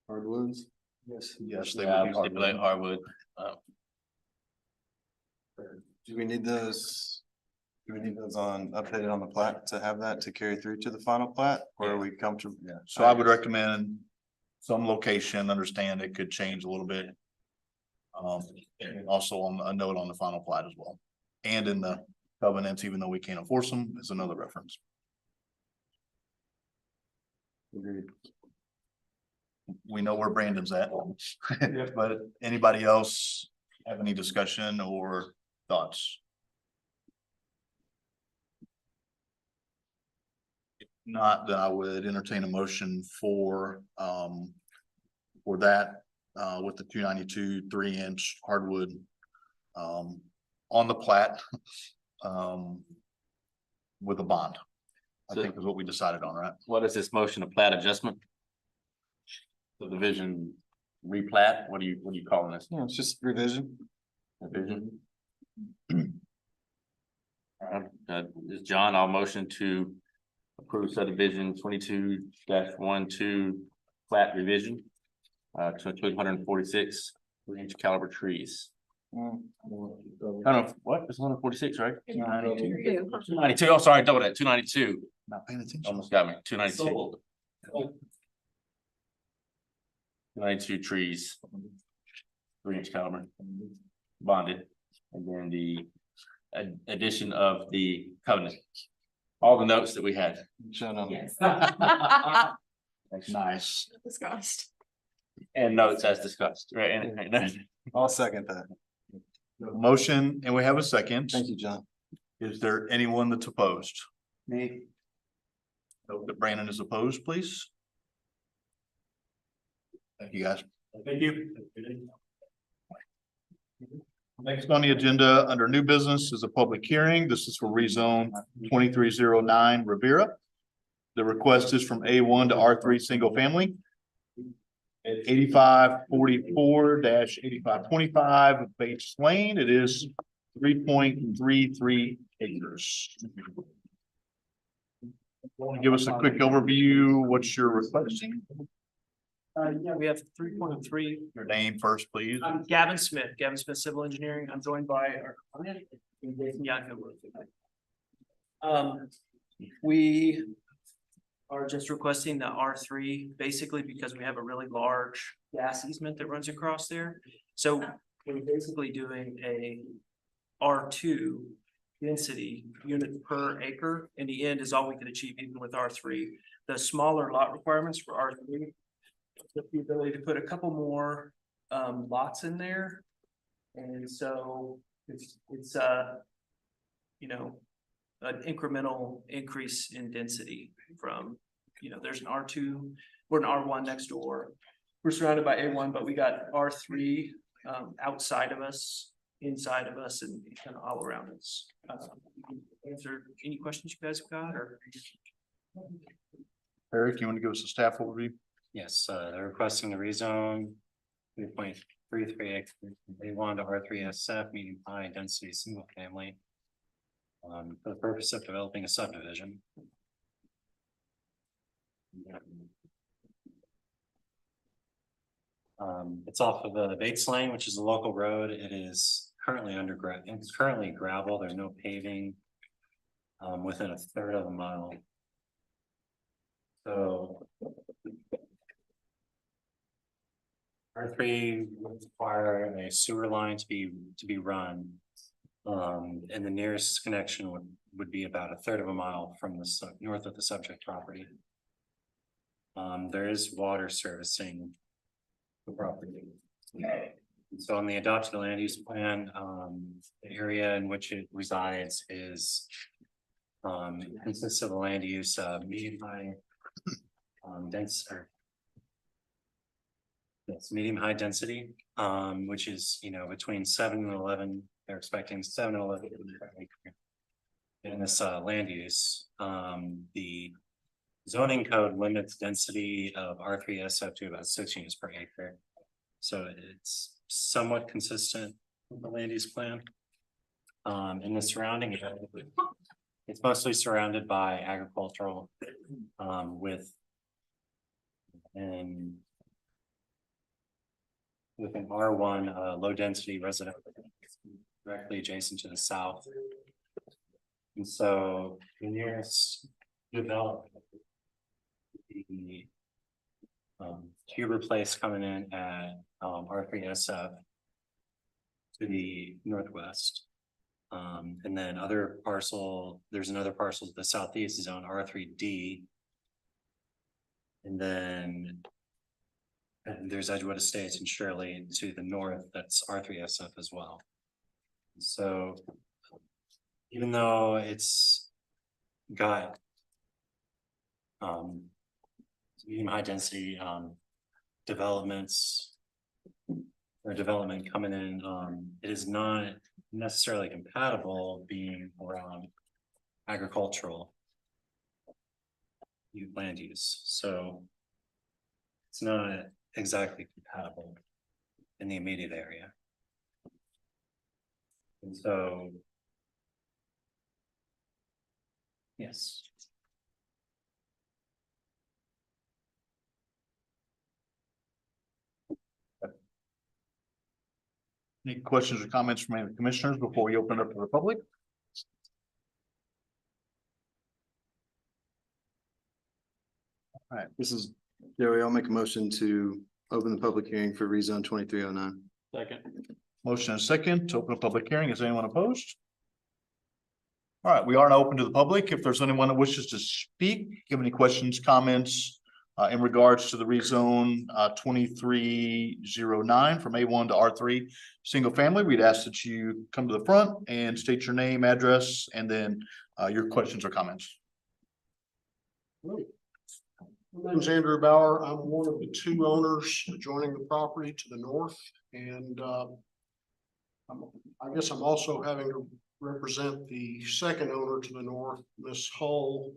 Hardwoods. Yes, they Yeah, would be stipulate hardwood. hardwood. Do we need those? Do we need those updated on the plat to have that to carry through to the final plat, or are we comfortable? Yeah. So I would recommend some location, understand it could change a little bit. And also on a note on the final plat as well. And in the covenants, even though we can't enforce them, is another reference. We know where Brandon's at. But anybody else have any discussion or thoughts? If not, then I would entertain a motion for that, with the 292 3-inch hardwood, on the plat, with a bond. I think is what we decided on, right? What is this motion, a plat adjustment? The division replat, what are you calling this? Yeah, it's just revision. Division? John, I'll motion to approve subdivision 22-12 plat revision. To include 146 3-inch caliber trees. I don't know, what, it's 146, right? 292, oh, sorry, double that, 292, Not paying attention. almost got me, 292. 292 trees. 3-inch caliber, bonded, and then the addition of the covenant. All the notes that we had. Shown on. Yes. That's nice. Discussed. And notes as discussed, right? And I'll second that. Motion, and we have a second. Thank you, John. Is there anyone that's opposed? Me. Note that Brandon is opposed, please. Thank you, guys. Thank you. Next on the agenda, under new business, is a public hearing. This is for rezone 2309 Rivera. The request is from A1 to R3 single family at 8544-8525 Bates Lane. It is 3.33 acres. Want to give us a quick overview? What's your requesting? Yeah, we have 3.3. Your name first, please. I'm Gavin Smith, Civil Engineering. I'm joined by our client, Jason Yaco. We are just requesting the R3, basically because we have a really large gas easement that runs across there. So we're basically doing a R2 density unit per acre. In the end is all we can achieve even with R3. The smaller lot requirements for R3, the ability to put a couple more lots in there. And so it's you know, an incremental increase in density from, you know, there's an R2, we're an R1 next door. We're surrounded by A1, but we got R3 outside of us, inside of us, and kind of all around us. Answer any questions you guys have got, or? Eric, you want to give us a staff overview? Yes, they're requesting the rezone 3.33 acres, A1 to R3 SF, medium high density, single family. For the purpose of developing a subdivision. It's off of the Bates Lane, which is a local road. It is currently underground. It's currently gravel. There's no paving. Within a third of a mile. So. R3 would require a sewer line to be run. And the nearest connection would be about a third of a mile from the north of the subject property. There is water servicing the property. So on the adopted land use plan, the area in which it resides is consists of a land use medium high dense or it's medium high density, which is, you know, between 7 and 11. They're expecting 7 and 11 in this land use. The zoning code limits density of R3S up to about 6 units per acre. So it's somewhat consistent with the land use plan. In the surrounding area, it's mostly surrounded by agricultural with an R1 low density residential directly adjacent to the south. And so the nearest development the Huber Place coming in at R3SF to the northwest. And then there's another parcel to the southeast is on R3D. And then there's Edgewood Estates and Shirley to the north, that's R3SF as well. So even though it's got medium high density developments or development coming in, it is not necessarily compatible being around agricultural land use. So it's not exactly compatible in the immediate area. And so, yes. Any questions or comments from any of the commissioners before we open it up to the public? All right, this is Joey. I'll make a motion to open the public hearing for rezone 2309. Second. Motion and second to open a public hearing. Is anyone opposed? All right, we are now open to the public. If there's anyone that wishes to speak, give any questions, comments, in regards to the rezone 2309 from A1 to R3 single family. We'd ask that you come to the front and state your name, address, and then your questions or comments. My name's Andrew Bauer. I'm one of the two owners adjoining the property to the north, and I guess I'm also having to represent the second owner to the north, Miss Hull.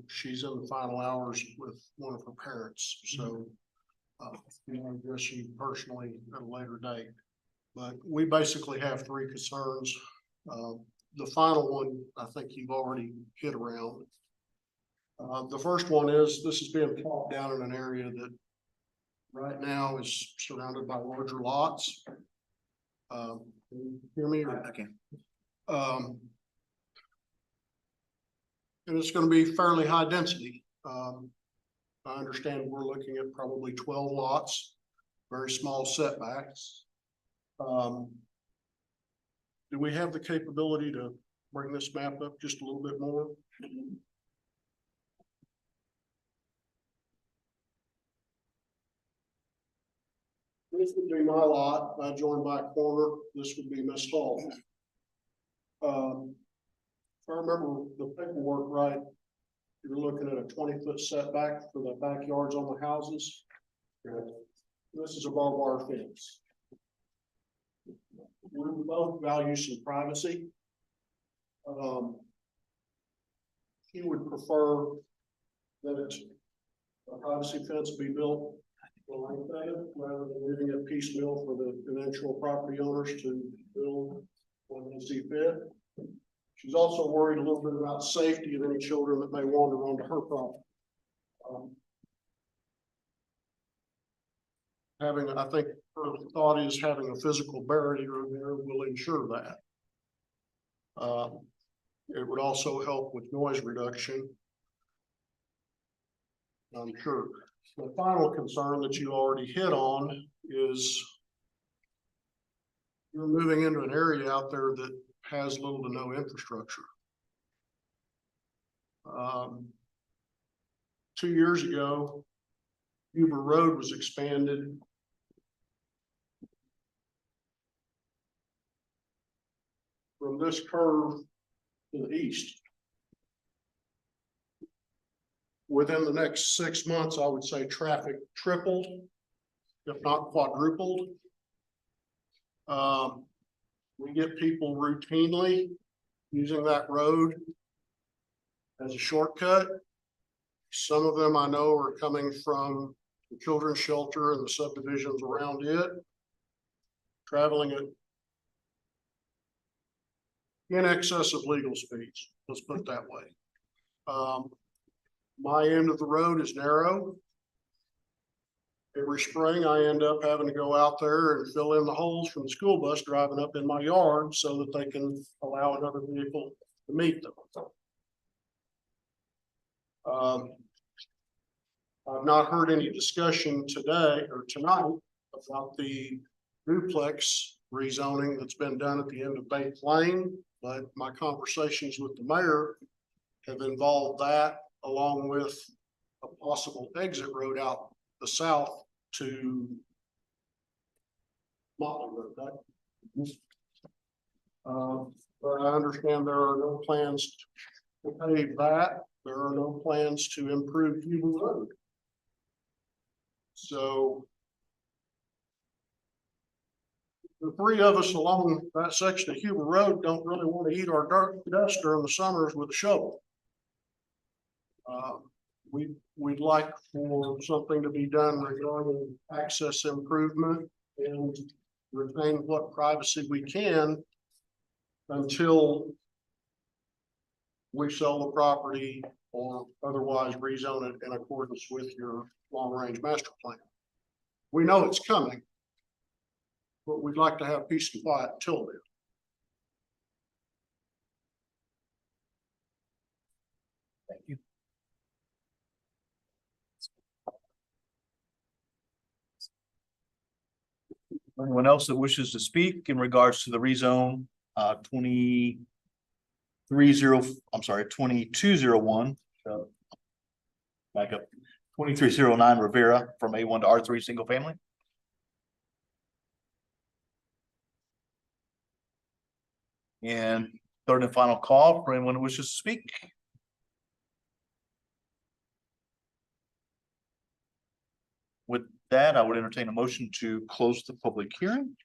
She's in the final hours with one of her parents, so I'll address you personally at a later date. But we basically have three concerns. The final one, I think you've already hit around. The first one is this is being plopped down in an area that right now is surrounded by larger lots. Can you hear me? Okay. And it's gonna be fairly high density. I understand we're looking at probably 12 lots, very small setbacks. Do we have the capability to bring this map up just a little bit more? This would be my lot. I joined by a corner. This would be Miss Hall. If I remember the paperwork right, you're looking at a 20-foot setback for the backyards on the houses. This is a barbed wire fence. We both value some privacy. He would prefer that a privacy fence be built rather than leaving it piecemeal for the eventual property owners to build when they see fit. She's also worried a little bit about safety of any children that may wander onto her property. I think her thought is having a physical barrier there will ensure that. It would also help with noise reduction, I'm sure. The final concern that you already hit on is you're moving into an area out there that has little to no infrastructure. 2 years ago, Huber Road was expanded from this curve to the east. Within the next 6 months, I would say traffic tripled, if not quadrupled. We get people routinely using that road as a shortcut. Some of them I know are coming from the children's shelter and the subdivisions around it, traveling at in excess of legal speeds, let's put it that way. My end of the road is narrow. Every spring I end up having to go out there and fill in the holes from the school bus driving up in my yard so that they can allow another vehicle to meet them. I've not heard any discussion today or tonight about the duplex rezoning that's been done at the end of Bates Lane, but my conversations with the mayor have involved that along with a possible exit road out the south to Motley Road, right? But I understand there are no plans to pave that. There are no plans to improve Huber Road. So the three of us along that section of Huber Road don't really want to eat our dust during the summers with a shovel. We'd like for something to be done regarding access improvement and retain what privacy we can until we sell the property or otherwise rezone it in accordance with your long-range master plan. We know it's coming, but we'd like to have peace and quiet until then. Thank you. Anyone else that wishes to speak in regards to the rezone 2201. Back up 2309 Rivera from A1 to R3 single family. And third and final call for anyone who wishes to speak. With that, I would entertain a motion to close the public hearing.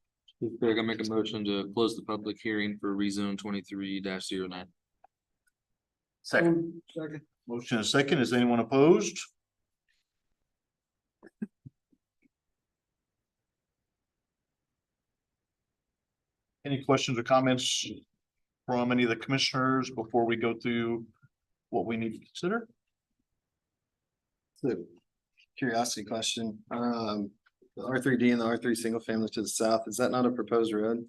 Greg, I make a motion to close the public hearing for rezone 23-09. Second. Motion is second. Is anyone opposed? Any questions or comments from any of the commissioners before we go through what we need to consider? So, curiosity question, the R3D and the R3 single family to the south, is that not a proposed road?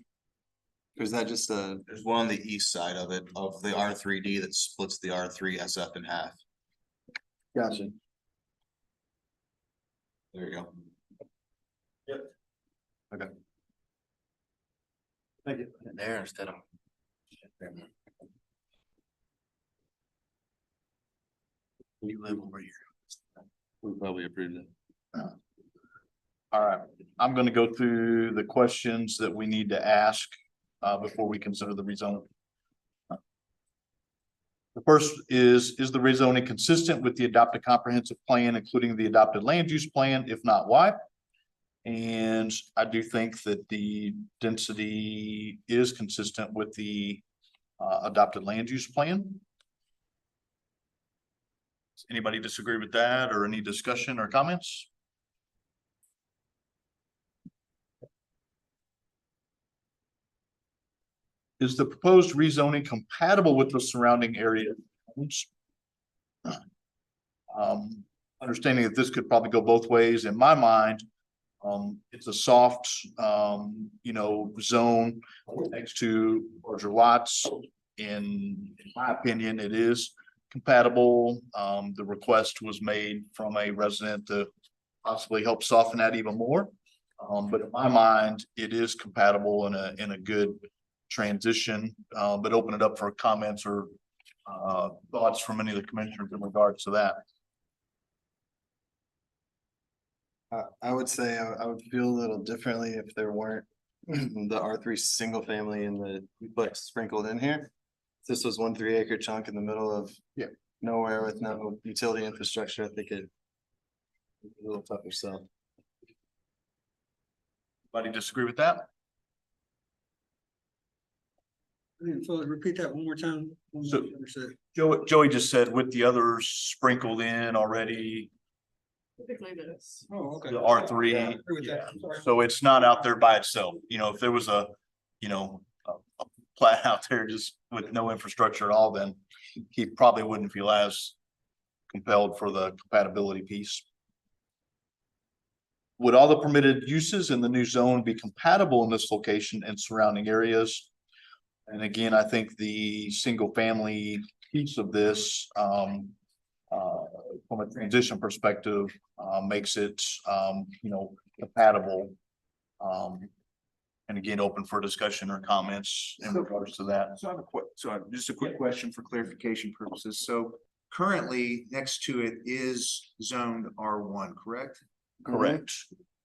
Or is that just a? There's one on the east side of it, of the R3D that splits the R3 SF in half. Gotcha. There you go. Thank you. There instead of. You live over here. We probably approved it. All right, I'm gonna go through the questions that we need to ask before we consider the rezone. The first is the rezoning consistent with the adopted comprehensive plan, including the adopted land use plan? If not, why? And I do think that the density is consistent with the adopted land use plan. Does anybody disagree with that or any discussion or comments? Is the proposed rezoning compatible with the surrounding area? Understanding that this could probably go both ways, in my mind, it's a soft, zone next to larger lots. In my opinion, it is compatible. The request was made from a resident to possibly help soften that even more. But in my mind, it is compatible in a good transition, but open it up for comments or thoughts from any of the commissioners in regards to that. I would say I would feel a little differently if there weren't the R3 single family and the duplex sprinkled in here. This was 1 3-acre chunk in the middle of nowhere with no utility infrastructure. I think it a little tougher sell. Anybody disagree with that? Repeat that one more time. So Joey just said with the others sprinkled in already, Typically this. Oh, okay. the R3. So it's not out there by itself. If there was a plat out there just with no infrastructure at all, then he probably wouldn't feel as compelled for the compatibility piece. Would all the permitted uses in the new zone be compatible in this location and surrounding areas? And again, I think the single family piece of this, from a transition perspective, makes it, compatible. And again, open for discussion or comments in regards to that. So I have just a quick question for clarification purposes. So currently next to it is zoned R1, correct? Correct.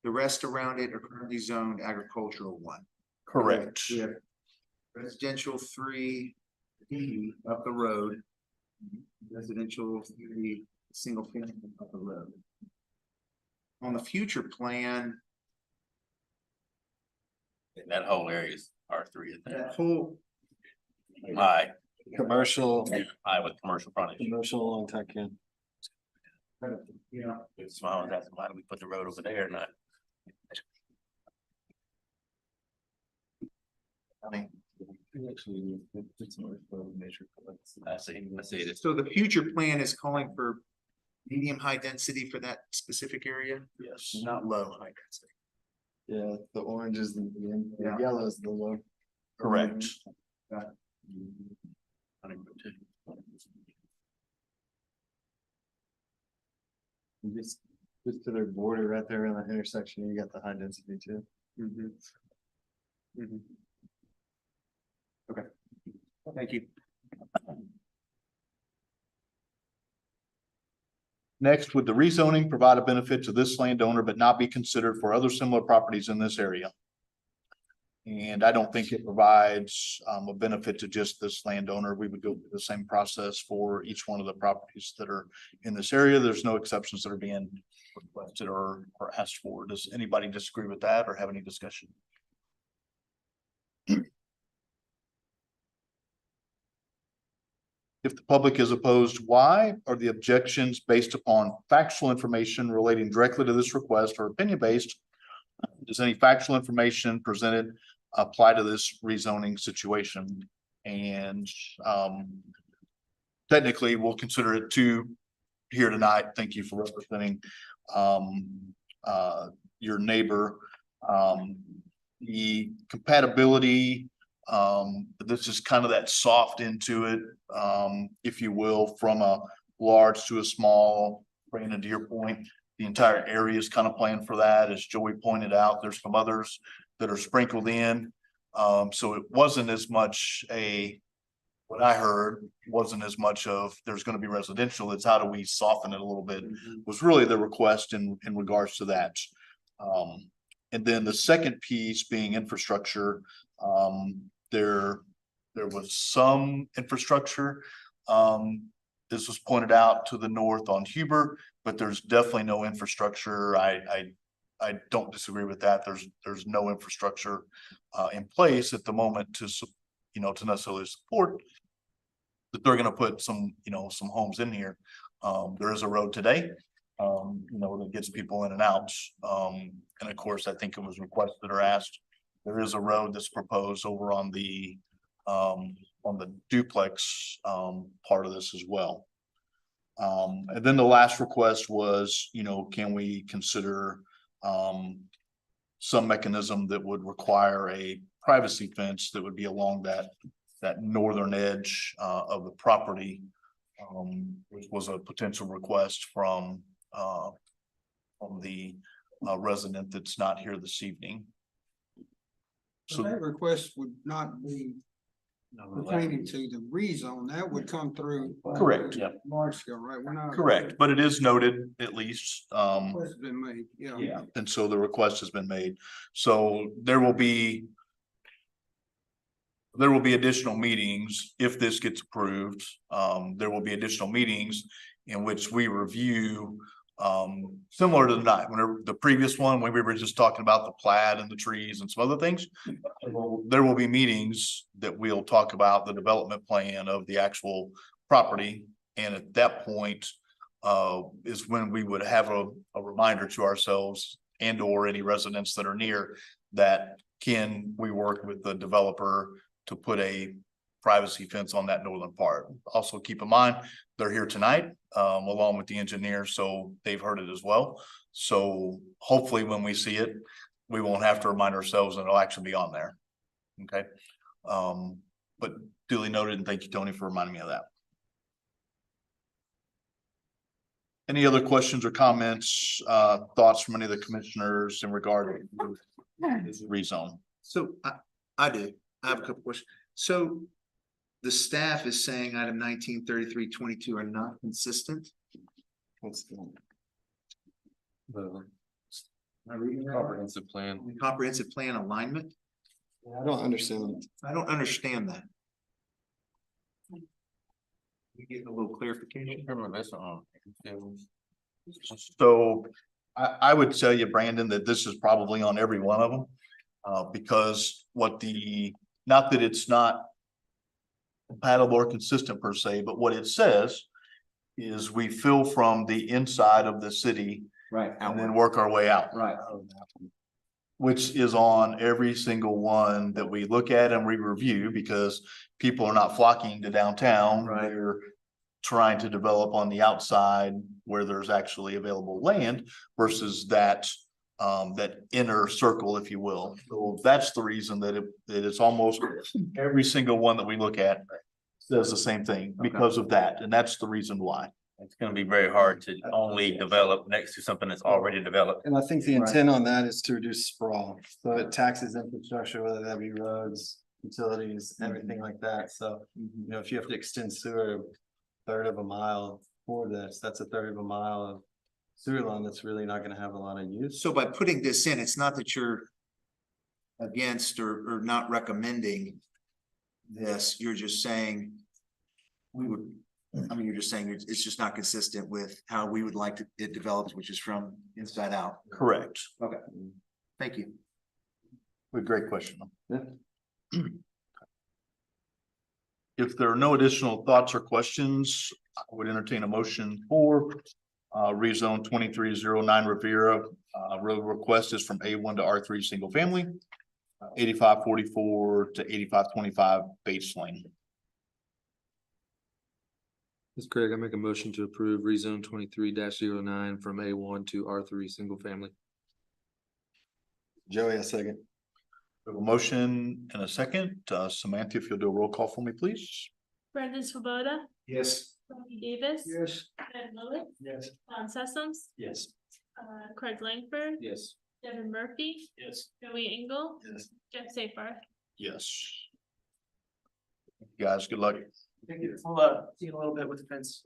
The rest around it are currently zoned agricultural 1. Correct. We have residential 3 up the road. Residential 3 single family up the road. On the future plan, That whole area is R3, I that think. whole, High, Commercial, high with commercial frontage. commercial along Tuckin. That's why I was asking, why do we put the road over there and not? I mean, I see it. so the future plan is calling for medium high density for that specific area, yes. not low high density. Yeah, the orange is the Yeah. yellow is the low. Correct. Just to their border right there in the intersection, you got the high density too. Okay. Thank you. Next, would the rezoning provide a benefit to this landowner but not be considered for other similar properties in this area? And I don't think it provides a benefit to just this landowner. We would go through the same process for each one of the properties that are in this area. There's no exceptions that are being requested or asked for. Does anybody disagree with that or have any discussion? If the public is opposed, why are the objections based upon factual information relating directly to this request or opinion-based? Does any factual information presented apply to this rezoning situation? And technically, we'll consider it two here tonight. Thank you for representing your neighbor. The compatibility, this is kind of that soft into it, if you will, from a large to a small. Brandon, to your point, the entire area is kind of planned for that. As Joey pointed out, there's some others that are sprinkled in. So it wasn't as much what I heard wasn't as much of there's going to be residential. It's how do we soften it a little bit was really the request in regards to that. And then the second piece being infrastructure. There was some infrastructure. This was pointed out to the north on Huber, but there's definitely no infrastructure. I don't disagree with that. There's no infrastructure in place at the moment to necessarily support that they're going to put some homes in here. There is a road today, that gets people in and out. And of course, I think it was requested or asked. There is a road that's proposed over on the duplex part of this as well. And then the last request was, can we consider some mechanism that would require a privacy fence that would be along that northern edge of the property, which was a potential request from the resident that's not here this evening. So that request would not be pertaining to the rezone. That would come through. Correct. Yeah. Large scale, right? We're not. Correct, but it is noted at least. Request has been made, Yeah, and so the request has been made. So there will be additional meetings if this gets approved. There will be additional meetings in which we review similar to tonight, whenever the previous one, when we were just talking about the plat and the trees and some other things. There will be meetings that we'll talk about the development plan of the actual property. And at that point is when we would have a reminder to ourselves and or any residents that are near that can we work with the developer to put a privacy fence on that northern part. Also keep in mind, they're here tonight, along with the engineer, so they've heard it as well. So hopefully when we see it, we won't have to remind ourselves and it'll actually be on there. Okay. But duly noted, and thank you, Tony, for reminding me of that. Any other questions or comments, thoughts from any of the commissioners in regard to this rezone? So I have a couple questions. So the staff is saying item 193322 are not consistent. What's the Comprehensive plan. comprehensive plan alignment? I don't understand. I don't understand that. We get a little clarification. So I would tell you, Brandon, that this is probably on every one of them. Because not that it's not compatible or consistent per se, but what it says is we fill from the inside of the city. Right. And then work our way out. Right. Which is on every single one that we look at and we review because people are not flocking to downtown. Right. They're trying to develop on the outside where there's actually available land versus that inner circle, if you will. So that's the reason that it's almost every single one that we look at says the same thing because of that. And that's the reason why. It's gonna be very hard to only develop next to something that's already developed. And I think the intent on that is to reduce sprawl. So it taxes infrastructure, whether that be roads, utilities, everything like that. So, if you have to extend sewer a third of a mile, for this. That's a third of a mile of sewer line that's really not gonna have a lot of use. So by putting this in, it's not that you're against or not recommending this, you're just saying we would, I mean, you're just saying it's just not consistent with how we would like it developed, which is from inside out. Correct. Okay, thank you. Great question. If there are no additional thoughts or questions, I would entertain a motion for rezone 2309 Riviera. Road request is from A1 to R3 single family, 8544 to 8525 Bates Lane. Ms. Craig, I make a motion to approve rezone 23-09 from A1 to R3 single family. Joey, a second. We have a motion and a second. Samantha, if you'll do a roll call for me, please. Brendan Swoboda, Yes. Rodney Davis. Yes. Ed Lewis, Yes. John Sessoms, Yes. Craig Langford, Yes. Devin Murphy, Yes. Joey Engel, Yes. Jeff Safer. Yes. Guys, good luck. We'll, see you in a little bit with the fence.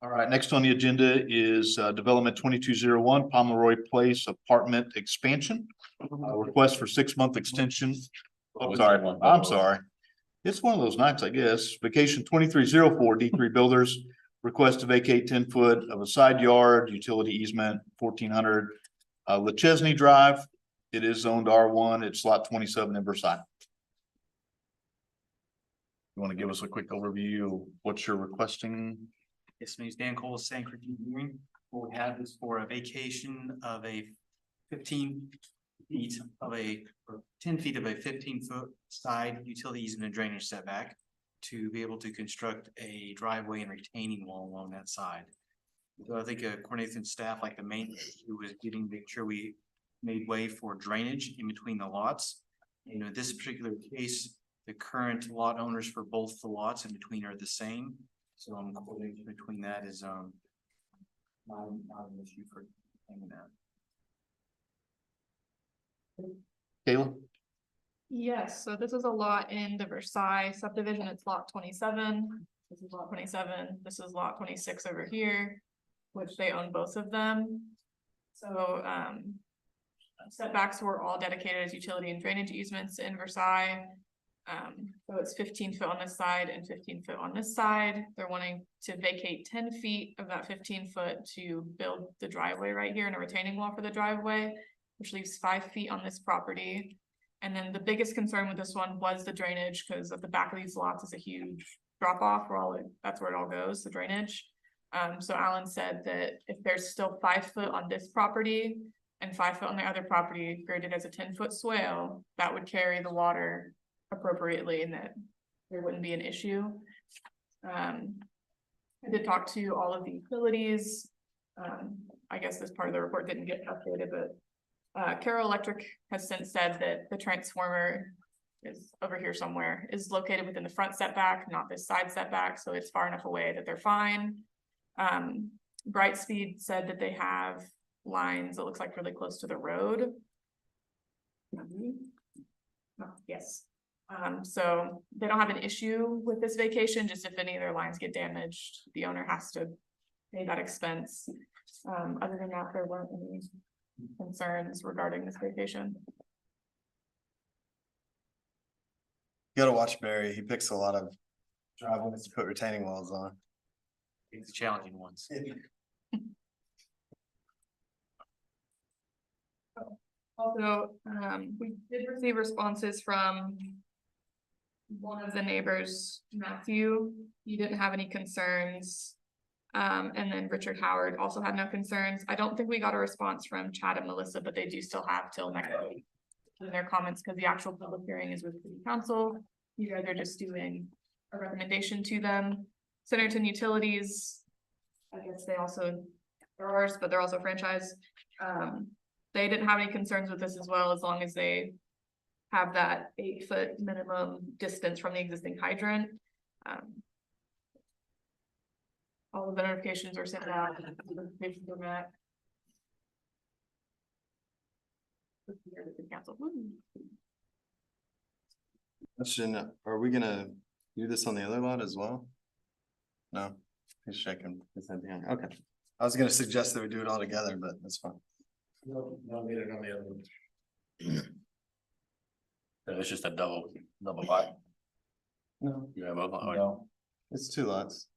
All right, next on the agenda is Development 2201 Pomeroy Place Apartment Expansion. Request for 6-month extension. Oh, sorry, I'm sorry. It's one of those nights, I guess. Vacation 2304 D3 Builders. Request to vacate 10 foot of a side yard, utility easement 1400 LeChesney Drive. It is zoned R1. It's lot 27 in Versailles. You want to give us a quick overview of what you're requesting? Yes, my name is Dan Cole, Sanford Engineering. What we have is for a vacation of a 15 feet of or 10 feet of a 15-foot side utility easement and drainage setback to be able to construct a driveway and retaining wall along that side. So I think coordinating staff, like the main issue was make sure we made way for drainage in between the lots. And in this particular case, the current lot owners for both the lots in between are the same. So coordination between that is not an issue for hanging out. Kayla? Yes, so this is a lot in the Versailles subdivision. It's lot 27. This is lot 27. This is lot 26 over here, which they own both of them. So setbacks were all dedicated as utility and drainage easements in Versailles. So it's 15 foot on this side and 15 foot on this side. They're wanting to vacate 10 feet of that 15 foot to build the driveway right here and a retaining wall for the driveway, which leaves 5 feet on this property. And then the biggest concern with this one was the drainage, because at the back of these lots is a huge drop off that's where it all goes, the drainage. So Alan said that if there's still 5 foot on this property and 5 foot on the other property graded as a 10-foot swale, that would carry the water appropriately and that there wouldn't be an issue. I did talk to all of the utilities. I guess this part of the report didn't get updated, but Carroll Electric has since said that the transformer is over here somewhere, is located within the front setback, not this side setback, so it's far enough away that they're fine. Brightspeed said that they have lines that looks like really close to the road. Yes. So they don't have an issue with this vacation, just if any of their lines get damaged, the owner has to pay that expense. Other than that, there weren't any concerns regarding this vacation. You gotta watch Barry. He picks a lot of driveways to put retaining walls on. It's the challenging ones. Also, we did receive responses from one of the neighbors, Matthew. He didn't have any concerns. And then Richard Howard also had no concerns. I don't think we got a response from Chad and Melissa, but they do still have till next week in their comments, because the actual public hearing is with city council. You guys are just doing a recommendation to them. Centerton Utilities, I guess they also are ours, but they're also franchise. They didn't have any concerns with this as well, as long as they have that 8-foot minimum distance from the existing hydrant. All of the notifications are sent out. Notifications are met. Cancel. Question, are we gonna do this on the other lot as well? No, he's checking. his head behind. Okay, I was gonna suggest that we do it all together, but that's fine. So it's just a double lot. No. You have a, No, it's two lots.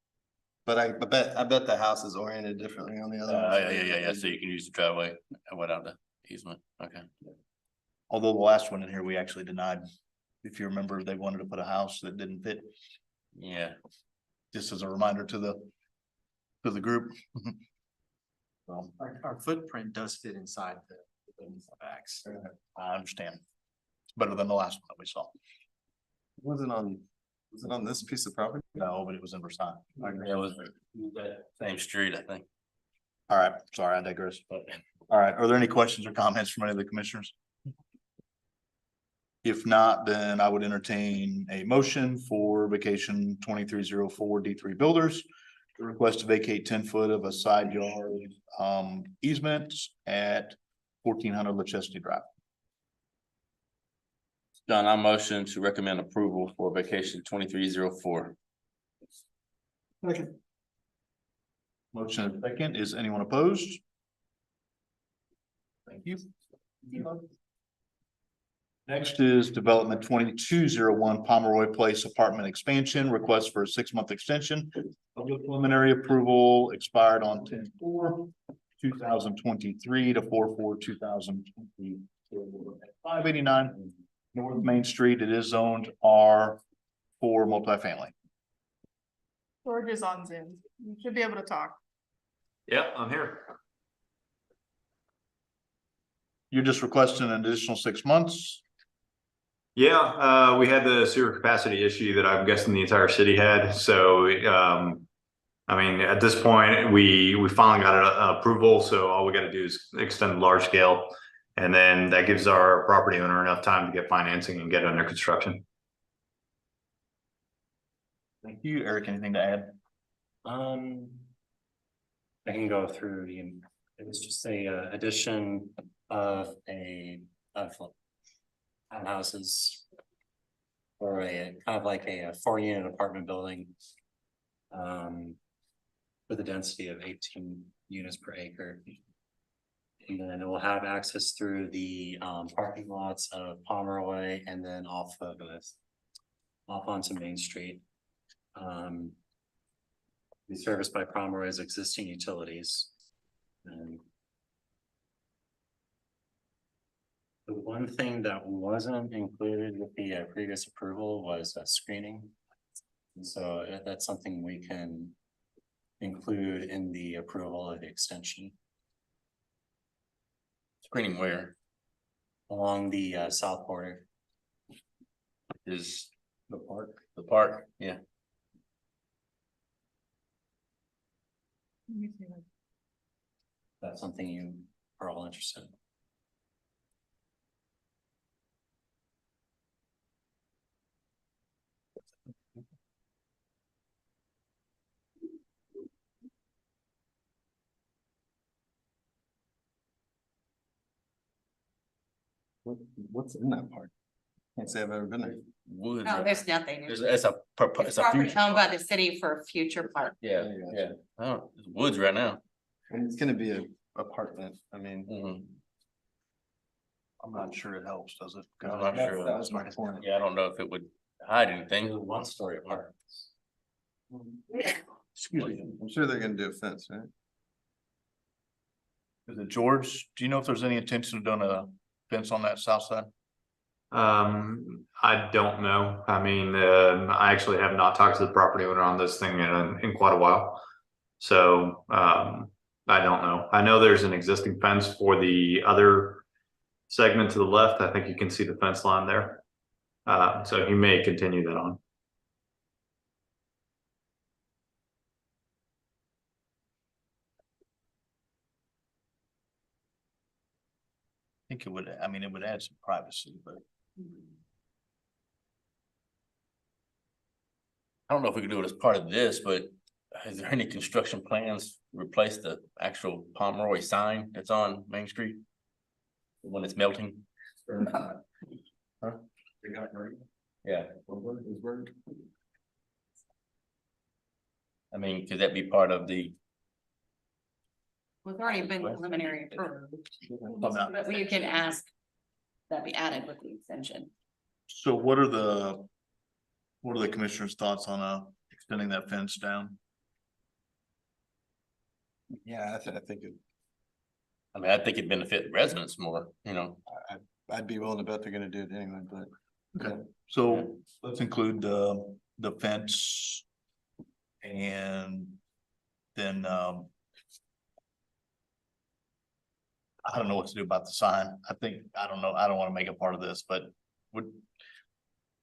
But I bet the house is oriented differently on the other. one. yeah, so you can use the driveway without the easement, okay. Although the last one in here, we actually denied. If you remember, they wanted to put a house that didn't fit, Yeah, just as a reminder to the group. Well, Our footprint does fit inside the backs. I understand. It's better than the last one that we saw. Was it on this piece of property? No, but it was in Versailles. it was that same street, I think. All right, sorry, I digress, but, all right, are there any questions or comments from any of the commissioners? If not, then I would entertain a motion for vacation 2304 D3 Builders. To request to vacate 10 foot of a side yard easement at 1400 Lechesney Drive. John, I motion to recommend approval for vacation 2304. Second. Motion and second, is anyone opposed? Thank you. Next is development 2201 Pomeroy Place Apartment Expansion, request for a 6-month extension. Public preliminary approval expired on 10/4/2023 to 4/4/2024. 589 North Main Street. It is zoned R for multifamily. George is on Zoom. You should be able to talk. Yep, I'm here. You're just requesting an additional 6 months. Yeah, we had the sewer capacity issue that I'm guessing the entire city had, so, I mean, at this point, we finally got an approval, so all we gotta do is extend large scale. And then that gives our property owner enough time to get financing and get under construction. Thank you. Eric, anything to add? I can go through it was just a addition of townhouses. Or a kind of like a 4-unit apartment building. With a density of 18 units per acre. And then it will have access through the parking lots of Pomeroy and then off onto Main Street. Be serviced by Pomeroy's existing utilities. And the one thing that wasn't included with the previous approval was screening. And so that's something we can include in the approval of the extension. Screening where? Along the south border. Is the park, yeah. That's something you are all interested in. What's in that part? Can't say I've ever been there. Woods. Oh, there's nothing. It's It's a property future. owned by the city for future park. Yeah. Oh, it's woods right now. And it's gonna be a apartment, I mean. Mhm. I'm not sure it helps, does it? I'm not sure. That was my point. Yeah, I don't know if it would hide anything. 1-story apartments. Excuse me, I'm sure they're gonna do a fence, right? Is it George? Do you know if there's any intention of doing a fence on that south side? I don't know. I mean, I actually have not talked to the property owner on this thing in quite a while. So, I don't know. I know there's an existing fence for the other segment to the left. I think you can see the fence line there. So he may continue that on. I think it would, I mean, it would add some privacy, but. I don't know if we could do it as part of this, but is there any construction plans to replace the actual Pomeroy sign that's on Main Street? When it's melting? Yeah. I mean, could that be part of the? It's already been preliminary approved, but we can ask that be added with the extension. So what are the commissioners' thoughts on extending that fence down? Yeah, I think I mean, I think it'd benefit residents more, you know. I'd be willing to bet they're gonna do it anyway, but. Okay, so let's include the fence. And then I don't know what to do about the sign. I don't know, I don't want to make it part of this, but would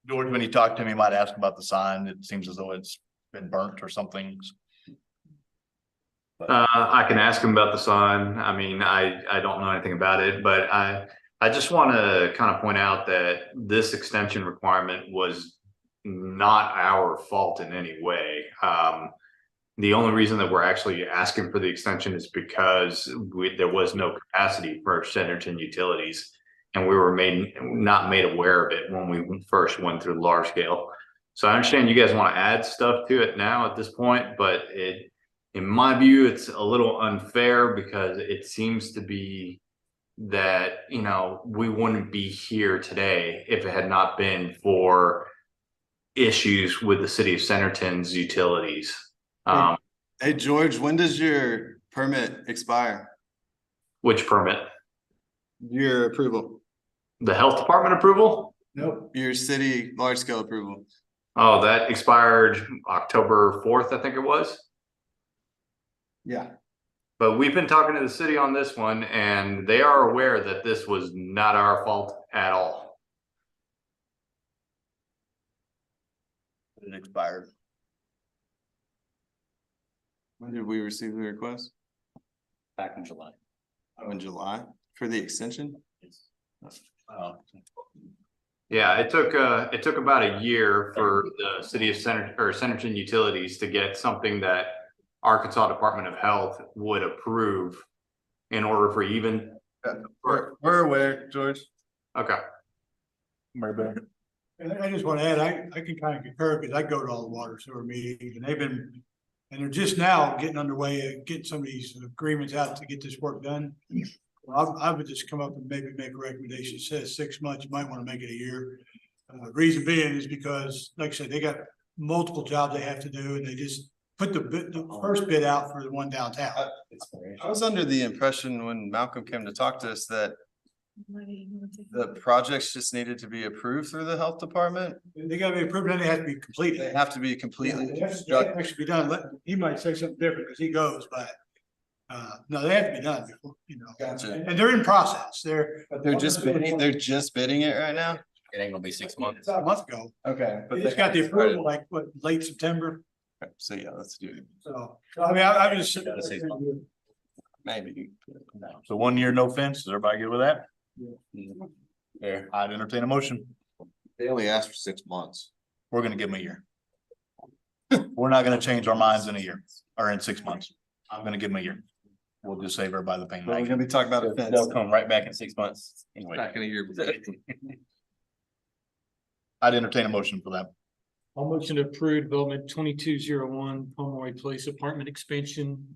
George, when you talk to him, you might ask about the sign. It seems as though it's been burnt or something. I can ask him about the sign. I mean, I don't know anything about it, but I just want to kind of point out that this extension requirement was not our fault in any way. The only reason that we're actually asking for the extension is because there was no capacity for Centerton Utilities, and we were not made aware of it when we first went through large scale. So I understand you guys want to add stuff to it now at this point, but in my view, it's a little unfair because it seems to be that, you know, we wouldn't be here today if it had not been for issues with the city of Centerton's utilities. Hey, George, when does your permit expire? Which permit? Your approval? The health department approval? Nope. Your city large scale approval? Oh, that expired October 4th, I think it was. Yeah. But we've been talking to the city on this one, and they are aware that this was not our fault at all. It expired. When did we receive the request? Back in July. Oh, in July for the extension? Yeah, it took about a year for the city of Centerton Utilities to get something that Arkansas Department of Health would approve in order for even. We're aware, George. Okay. Mary Beth. And I just want to add, I can kind of concur because I go to all the water sewer meetings and they're just now getting underway, getting some of these agreements out to get this work done. Well, I would just come up and maybe make a recommendation. It says 6 months, you might want to make it a year. Reason being is because, like I said, they got multiple jobs they have to do and they just put the first bid out for the one downtown. I was under the impression when Malcolm came to talk to us that the projects just needed to be approved through the health department. They gotta be approved and they have to be completed. They have to be completely. They have to be done. He might say something different because he goes, but no, they have to be done before, you know. Gotcha. And they're in process. They're just bidding it right now? It ain't gonna be 6 months. a month ago. Okay. They just got the approval like what, late September. So yeah, let's do it. So I mean, I was just. Maybe. So 1 year, no fence. Is everybody good with that? Yeah. I'd entertain a motion. They only asked for 6 months. We're gonna give them a year. We're not gonna change our minds in a year or in 6 months. I'm gonna give them a year. We'll just save everybody the pain. We're gonna be talking about a fence. They'll come right back in 6 months. Anyway. Back in a year. I'd entertain a motion for that. I'll motion to approve development 2201 Pomeroy Place apartment extension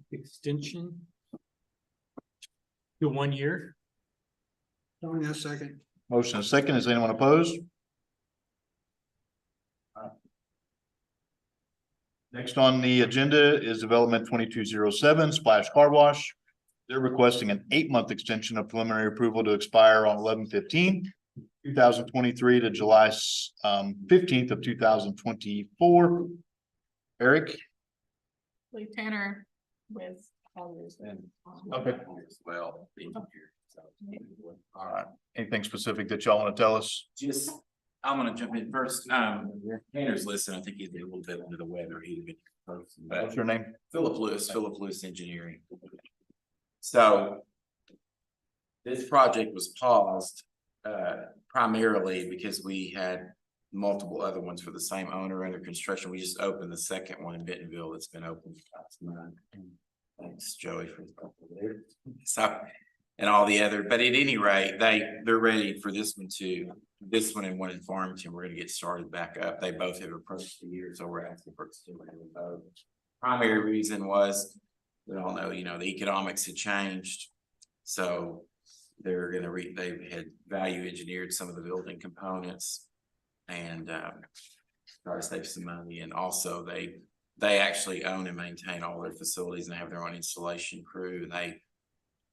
to 1 year. Only a second. Motion is second. Is anyone opposed? Next on the agenda is development 2207 Splash Car Wash. They're requesting an 8-month extension of preliminary approval to expire on 11/15/2023 to July 15th of 2024. Eric? Lee Tanner with. Okay. Well. All right. Anything specific that y'all want to tell us? Just, I'm gonna jump in first. Tanner's listening. I think he's a little bit under the weather. What's your name? Philip Lewis Engineering. So this project was paused primarily because we had multiple other ones for the same owner under construction. We just opened the second one in Bentonville that's been open. Thanks, Joey, for there. So and all the other, but at any rate, they're ready for this one too. This one and one in Farmington, we're gonna get started back up. They both have approached the year, so we're asking for extension of both. Primary reason was, we all know, the economics had changed. So they're gonna they had value engineered some of the building components and try to save some money. And also they actually own and maintain all their facilities and have their own installation crew. And they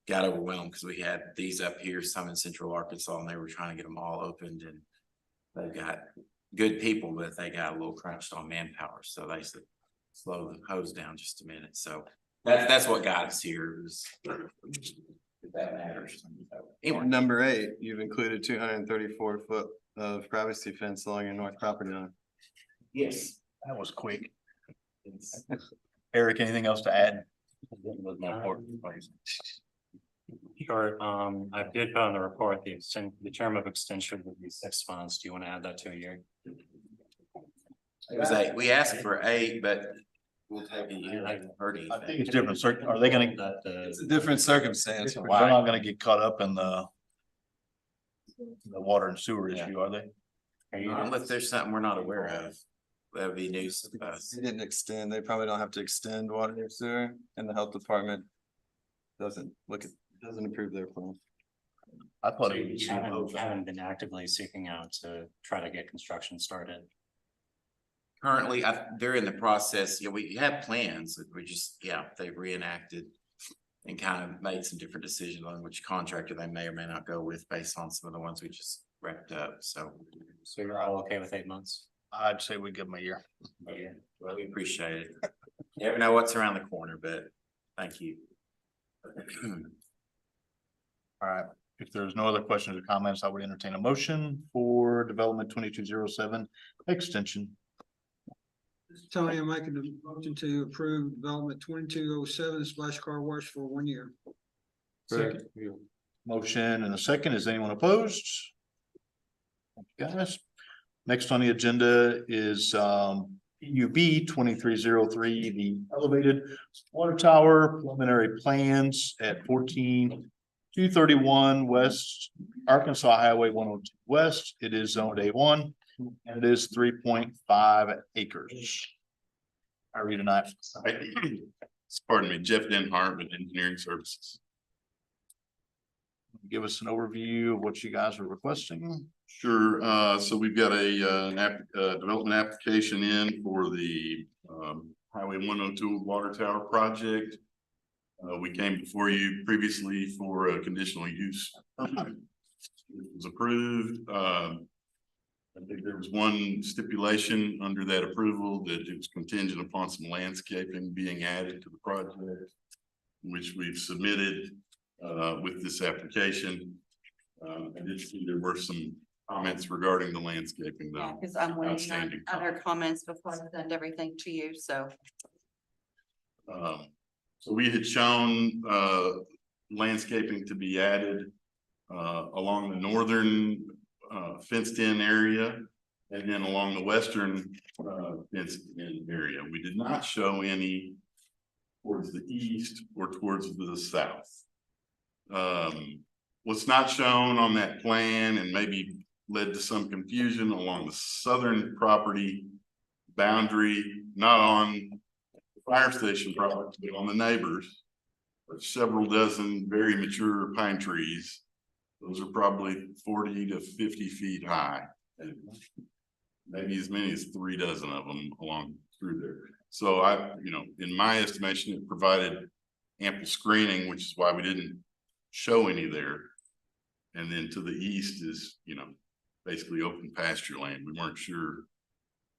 got overwhelmed because we had these up here, some in Central Arkansas, and they were trying to get them all opened. And they've got good people, but they got a little crunched on manpower. So they said, slow the hose down just a minute. So that's what got us here. If that matters. Anyway. Number 8, you've included 234 foot of privacy fence along your north property line. Yes. That was quick. Eric, anything else to add? Sure, I did put on the report, the term of extension would be 6 months. Do you want to add that to a year? It was 8. We asked for 8, but we'll take a year. I haven't heard anything. I think it's different. Are they gonna? It's a different circumstance. They're not gonna get caught up in the water and sewer issue, are they? Unless there's something we're not aware of, that would be news to us. They didn't extend, they probably don't have to extend water or sewer, and the health department doesn't approve their plan. I thought So it was. you haven't been actively seeking out to try to get construction started. Currently, they're in the process, we have plans, we just, they've reenacted and kind of made some different decisions on which contractor they may or may not go with based on some of the ones we just wrapped up, so. So you're all okay with 8 months? I'd say we give them a year. Yeah, well, we appreciate it. You never know what's around the corner, but thank you. All right, if there's no other questions or comments, I would entertain a motion for development 2207 extension. Tony, I'm making the motion to approve development 2207 splash car wash for 1 year. Second. Motion and a second. Is anyone opposed? Thank you, guys. Next on the agenda is PUB 2303, the elevated water tower preliminary plans at 14231 West Arkansas Highway 102 West. It is zoned A1 and it is 3.5 acres. How are you tonight? Pardon me, Jeff Denhart with Engineering Services. Give us an overview of what you guys are requesting. Sure, so we've got a development application in for the Highway 102 Water Tower project. We came before you previously for a conditional use. It was approved. I think there was one stipulation under that approval that it was contingent upon some landscaping being added to the project, which we've submitted with this application. I did see there were some comments regarding the landscaping though. Because I'm waiting on Outstanding other comments before I send everything to you, so. So we had shown landscaping to be added along the northern fenced in area and then along the western fenced in area. We did not show any towards the east or towards the south. What's not shown on that plan and maybe led to some confusion along the southern property boundary, not on the fire station property, but on the neighbors, but several dozen very mature pine trees. Those are probably 40 to 50 feet high, and maybe as many as 3 dozen of them along through there. So in my estimation, it provided ample screening, which is why we didn't show any there. And then to the east is, basically open pasture land. We weren't sure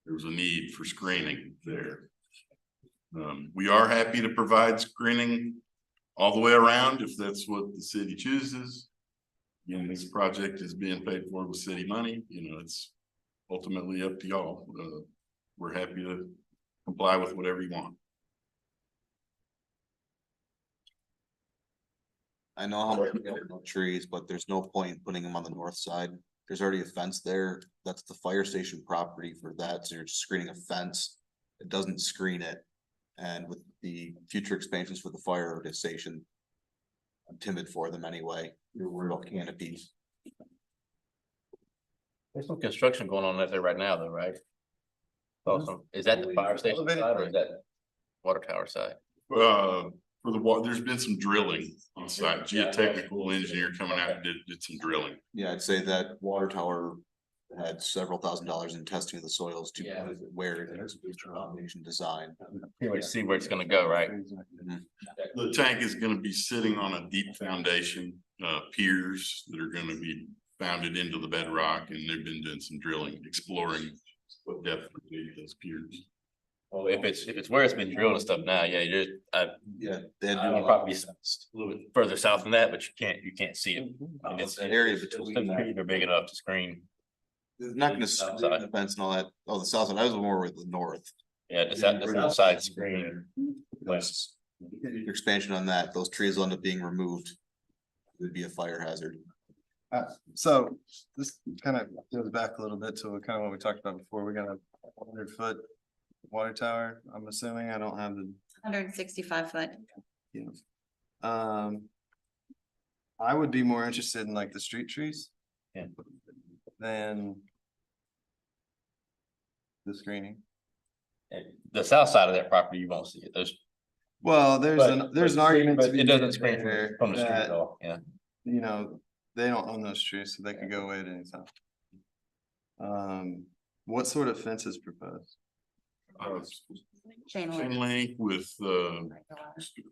there was a need for screening there. We are happy to provide screening all the way around if that's what the city chooses. This project is being paid for with city money. It's ultimately up to y'all. We're happy to comply with whatever you want. I know how much we got no trees, but there's no point putting them on the north side. There's already a fence there. That's the fire station property for that. So you're just screening a fence. It doesn't screen it. And with the future expansions for the fire station, I'm timid for them anyway. They're real canopies. There's some construction going on out there right now though, right? Awesome. Is that the fire station side or is that water tower side? For the water, there's been some drilling on site. Geotechnical engineer coming out and did some drilling. Yeah, I'd say that water tower had several $1,000s in testing of the soils to where it is foundation design. Pretty much see where it's gonna go, right? The tank is gonna be sitting on a deep foundation, piers that are gonna be founded into the bedrock, and they've been doing some drilling, exploring what depth would be those piers. Well, if it's where it's been drilled and stuff now, yeah, you're probably a little bit further south than that, but you can't see it. I mean, it's That area it's- between the trees are big enough to screen. They're not gonna screen the fence and all that. Oh, the south side, I was more with the north. Yeah, the south side screen. Expansion on that, those trees will end up being removed. Would be a fire hazard. So this kind of goes back a little bit to kind of what we talked about before. We got a 100-foot water tower, I'm assuming. I don't have the. 165 foot. I would be more interested in like the street trees. Yeah. Than the screening. The south side of that property, you won't see it. Well, there's an argument. But to be it doesn't made screen there from the street that, at all, yeah. You know, they don't own those trees, so they could go away at any time. What sort of fence is proposed? Chain Chain link. link with,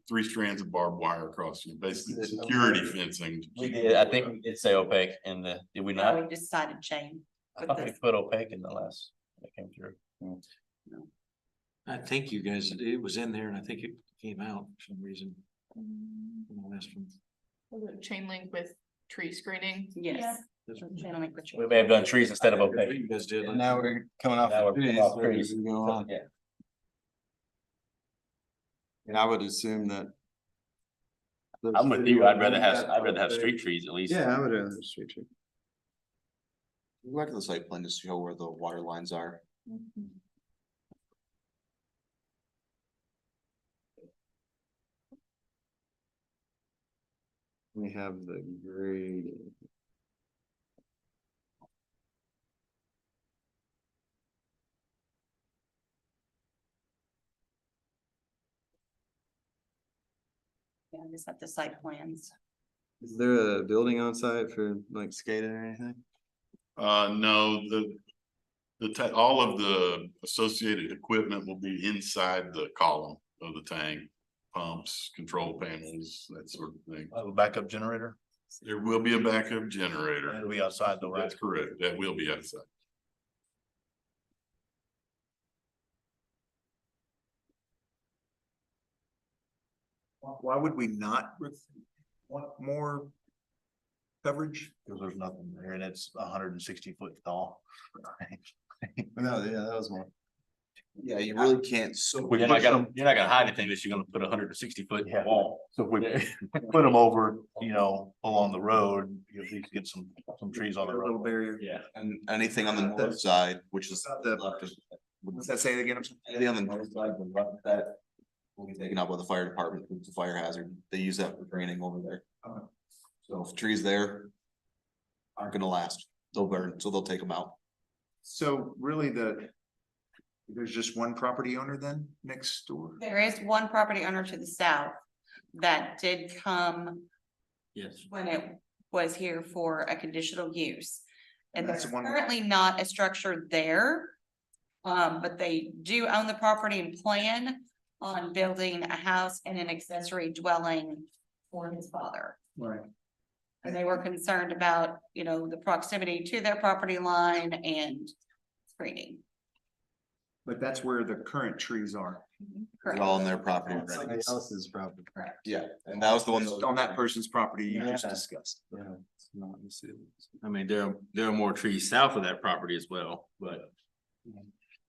3 strands of barbed wire across you, basically security fencing. We did, I think we did say opaque in the, did we not? We decided chain. I thought we put opaque in the last, that came through. I think you guys, it was in there and I think it came out for some reason. Was it chain link with tree screening? Yes. Chain link with We may have done trees instead of opaque. You guys did. And now we're coming off. Now of we're coming trees, off so trees. we go on. Yeah. And I would assume that. I'm with you. I'd rather have street trees at least. Yeah, I would rather have street tree. Go back to the site plan to show where the water lines are. We have the grade. Yeah, just have the site plans. Is there a building on site for like skating or anything? No, all of the associated equipment will be inside the column of the tank. Pumps, control panels, that sort of thing. A backup generator? There will be a backup generator. It'll be outside though, right? That's correct. That will be outside. Why would we not want more coverage? Because there's nothing there and it's 160 foot tall. No, yeah, that was more. Yeah, you really can't. You're not gonna hide anything that you're gonna put 160-foot wall. So if we put them over, along the road, you at least get some trees on the road. Little barrier. Yeah. And anything on the north side, which is What's that say again? anything on the north side, the left that will be taken out by the fire department. It's a fire hazard. They use that for training over there. So if trees there aren't gonna last, they'll burn, so they'll take them out. So really there's just one property owner then next door? There is one property owner to the south that did come Yes. when it was here for a conditional use. And That's there's the one- currently not a structure there. But they do own the property and plan on building a house and an accessory dwelling for his father. Right. And they were concerned about, the proximity to their property line and screening. But that's where the current trees are. It's all on their property. It's already. like- Else's property. Yeah, and that was the one. On that person's property you just discussed. Yeah. It's not in the city. I mean, there are more trees south of that property as well, but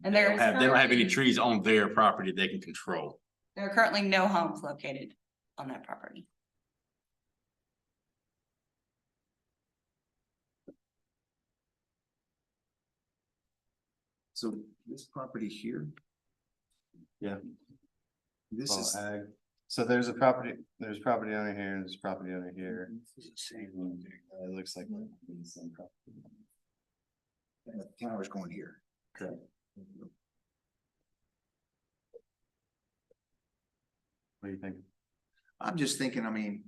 And they there don't is have any currently- trees on their property they can control. There are currently no homes located on that property. So this property here? Yeah. This All is, ag. So there's property owner here, and there's property owner here. It looks like. And the tower's going here. Correct. What do you think? I'm just thinking, I mean,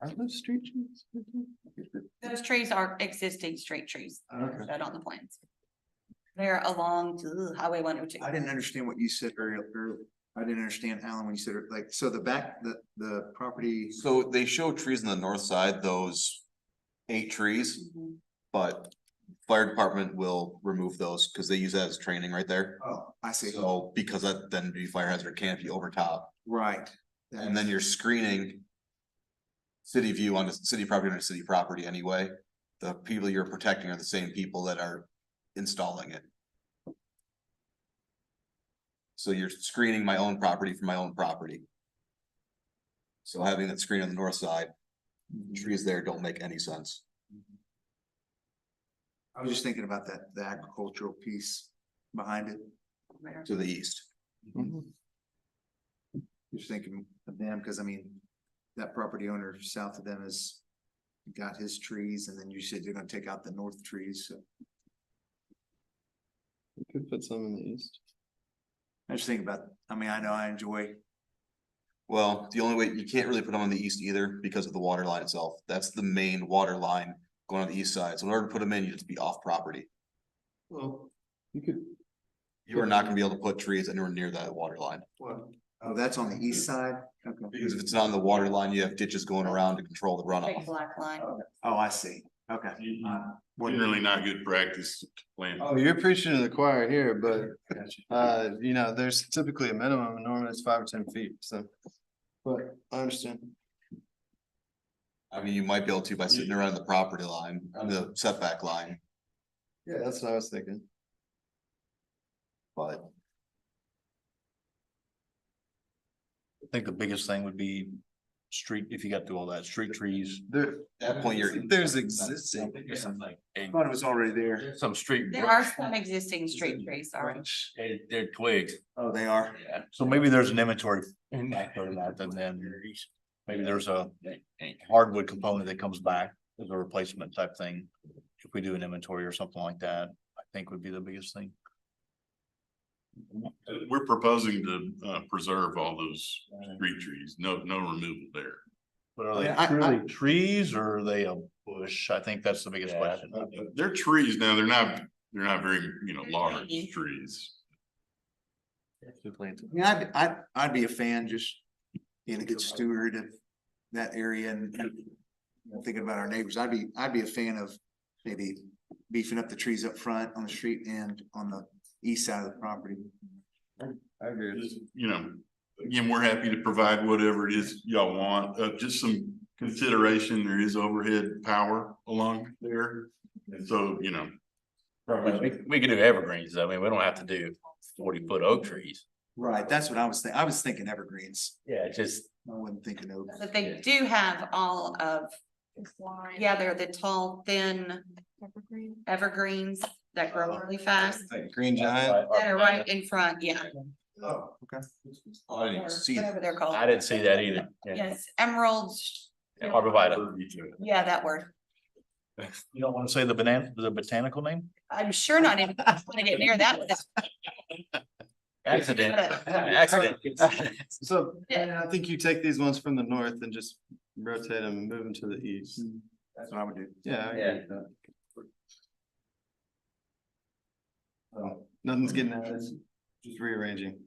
Are those street trees? Those trees are existing street trees, Okay. showed on the plans. They're along to Highway 102. I didn't understand what you said earlier. I didn't understand, Alan, when you said, like, so the back, the property. So they show trees on the north side, those 8 trees, but fire department will remove those because they use that as training right there. Oh, I see. So because that then be fire hazard canopy over top, Right. and then you're screening city view on the city property under city property anyway. The people you're protecting are the same people that are installing it. So you're screening my own property from my own property. So having that screen on the north side, trees there don't make any sense. I was just thinking about that, the agricultural piece behind it. To the east. Just thinking of them, because I mean, that property owner south of them has got his trees, and then you said you're gonna take out the north trees, so. You could put some in the east. I just think about, I mean, I know I enjoy. Well, the only way, you can't really put them on the east either because of the water line itself. That's the main water line going on the east side. So in order to put them in, you have to be off property. Well, you could. You are not gonna be able to put trees anywhere near that water line. What? Oh, that's on the east side? Okay. Because if it's not on the water line, you have ditches going around to control the Big runoff. black line. Oh, I see. Okay. Really not good practice plan. Oh, you're preaching to the choir here, but, you know, there's typically a minimum, and normally it's 5 or 10 feet, so. But I understand. I mean, you might be able to by sitting around the property line, on the setback line, Yeah, that's what I was thinking. but I think the biggest thing would be street, if you got through all that, street trees. There, at that point, you're. there's existing. I thought it was already there. Some street. There are some existing street trees already. They're twigs. Oh, they are? Yeah. So maybe there's an inventory factor to that, and then maybe there's a hardwood component that comes back as a replacement type thing. If we do an inventory or something like that, I think would be the biggest thing. We're proposing to preserve all those street trees, no removal there. But are Yeah, they truly trees or are they a bush? I think that's the biggest question. They're trees now, they're not very, large trees. Yeah, I'd be a fan, just being a good steward of that area and thinking about our neighbors. I'd be a fan of maybe beefing up the trees up front on the street and on the east side of the property. I agree. Just, again, we're happy to provide whatever it is y'all want, just some consideration, there is overhead power along there. And so, We could do evergreens. I mean, we don't have to do 40-foot oak trees. Right, that's what I was thinking. I was thinking evergreens. Yeah, just. I wasn't thinking oak. But they do have all of, yeah, they're the tall, thin evergreens that grow really fast. Like Green Giant. That are right in front, yeah. Oh, okay. I didn't even see Whatever that. they're called. I didn't see that either. Yeah. Yes, emeralds, Arborvitae. yeah, that word. You don't want to say the botanical name? I'm sure not even want to get near that one. Accident. So, Yeah. I think you take these ones from the north and just rotate them and move them to the east. That's what I would do. Yeah, I agree with that. Oh, nothing's getting out, it's just rearranging.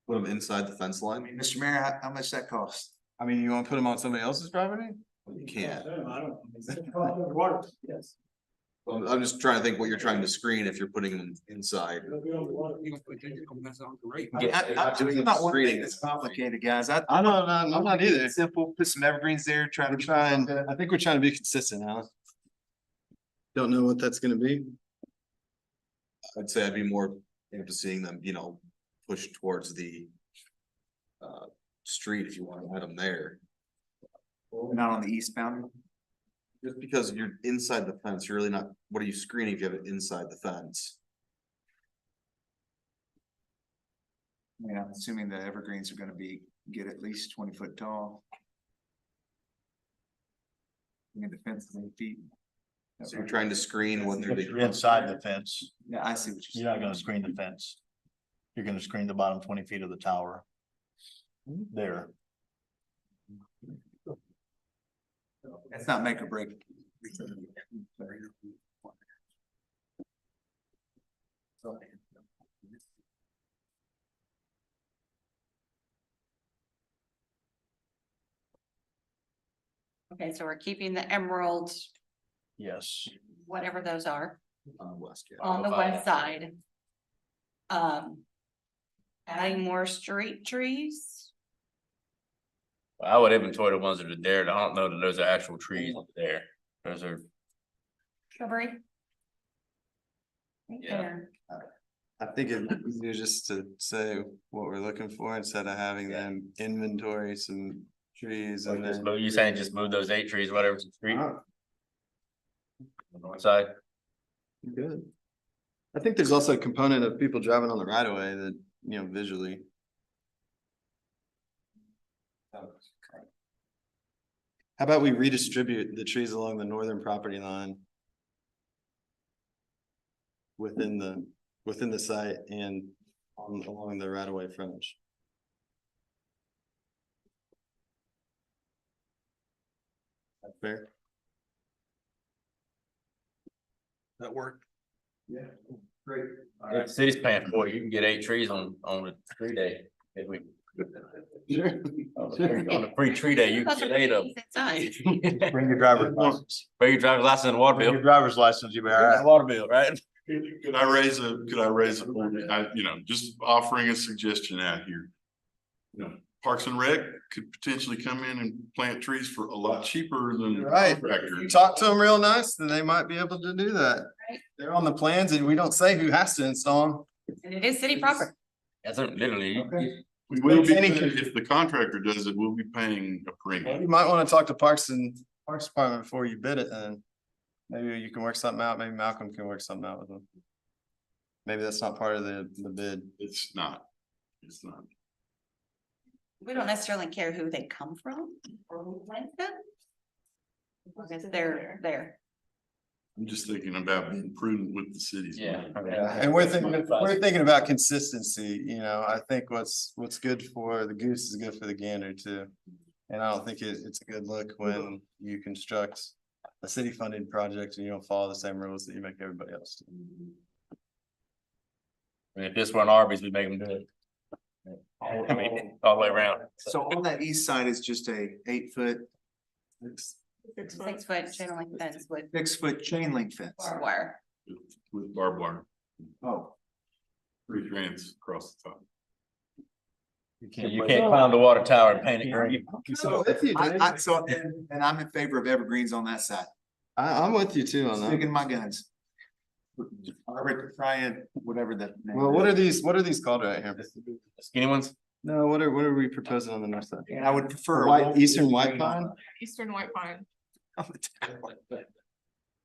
Put them inside the fence line. Mr. Mayor, how much that cost? I mean, you wanna put them on somebody else's property? You can't. Yes. I'm just trying to think what you're trying to screen if you're putting them inside. I'm not wanting it's complicated, guys. I'm not either. Simple, put some evergreens there, try to I think we're trying to be consistent, Alan. Don't know what that's gonna be. I'd say I'd be more into seeing them, push towards the street if you want to have them there. Not on the east boundary. Just because you're inside the fence, you're really not, what are you screening if you have it inside the fence? Yeah, I'm assuming the evergreens are gonna be Get at least 20 foot tall. And the fence is 8 feet. So you're trying to screen what they're. You're inside the fence. Yeah, I see what you're saying. You're not gonna screen the fence. You're gonna screen the bottom 20 feet of the tower. There. That's not make or break. Okay, so we're keeping the emerald, Yes. whatever those are, On the west, yeah. on the west side. Adding more street trees. I would inventory the ones that are there. I don't know that those are actual trees there. Those are, Shrubbery. Right Yeah. there. I think it'd be easier just to say what we're looking for instead of having them inventory some trees and just then. move, you saying just move those 8 trees, whatever's in the street Uh, on the north side? Good. I think there's also a component of people driving on the right of way that, you know, visually. How about we redistribute the trees along the northern property line? Within the site and along the right of way frontage. That fair? That work? Yeah, great. If the city's paying for it, you can get 8 trees on a tree day. If we. Sure. On a free tree day, you can get 8 of them. Inside. Bring your driver's license. Bring your driver's license and water Bring bill. your driver's license, you be all right. Water bill, right? Could I raise a point? Just offering a suggestion out here. You know, Parks and Rec could potentially come in and plant trees for a lot cheaper than. Right. If you contractors. talk to them real nice, then they might be able to do that. Right. They're on the plans and we don't say who has to install them. And it is city property. That's literally. We will be, Any- if the contractor does it, we'll be paying a premium. You might want to talk to Parks Department before you bid it and maybe you can work something out. Maybe Malcolm can work something out with them. Maybe that's not part of the bid. It's not. It's not. We don't necessarily care who they come from or who plants them. Because they're there. I'm just thinking about being prudent with the city's. money. And we're thinking about consistency, you know, I think what's good for the goose is good for the gander too. And I don't think it's a good look when you construct a city funded project and you don't follow the same rules that you make everybody else do. I mean, if this were an Arby's, we'd make them do it. I mean, all the way around. So on that east side is just a 8 foot. 6 foot chain link fence with 6 foot chain link fence. barbed wire. With barbed wire, Oh, 3 strands across the top. You can't climb the water tower and paint it green. So with you, Dave. and I'm in favor of evergreens on that side. I'm with you too on that. Sticking my guns. Arbor, Triad, whatever that. name Well, is. what are these called right here? Skinny ones? No, what are we proposing on the north side? And I would prefer. a White, low- eastern white pine? Eastern white pine.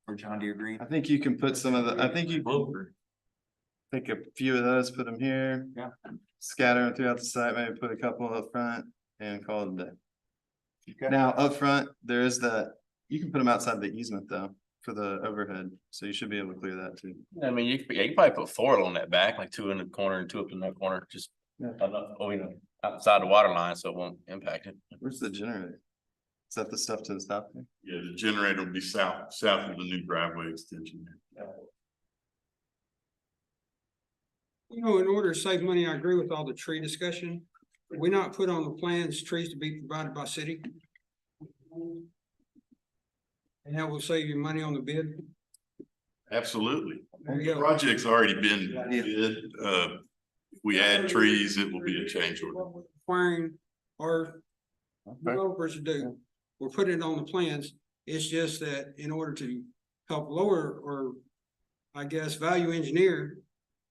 Or John Deere green. I think you can put some of the, I think a few of those, put them here. Yeah. Scatter them throughout the site, maybe put a couple up front and call it a day. Okay. Now, up front, there is you can put them outside the easement though, for the overhead, so you should be able to clear that too. I mean, you could probably put 4 along that back, like 2 in the corner and 2 up in that corner, just. Outside the water line, so it won't impact it. Where's the generator? Is that the stuff to the south there? Yeah, the generator will be south of the new driveway extension. You know, in order to save money, I agree with all the tree discussion. We not put on the plans, trees to be provided by city. And that will save you money on the bid. Absolutely. There you The go. project's already been bid. If we add trees, it will be a change order. Requiring our developers to do. We're putting it on the plans. It's just that in order to help lower or I guess value engineer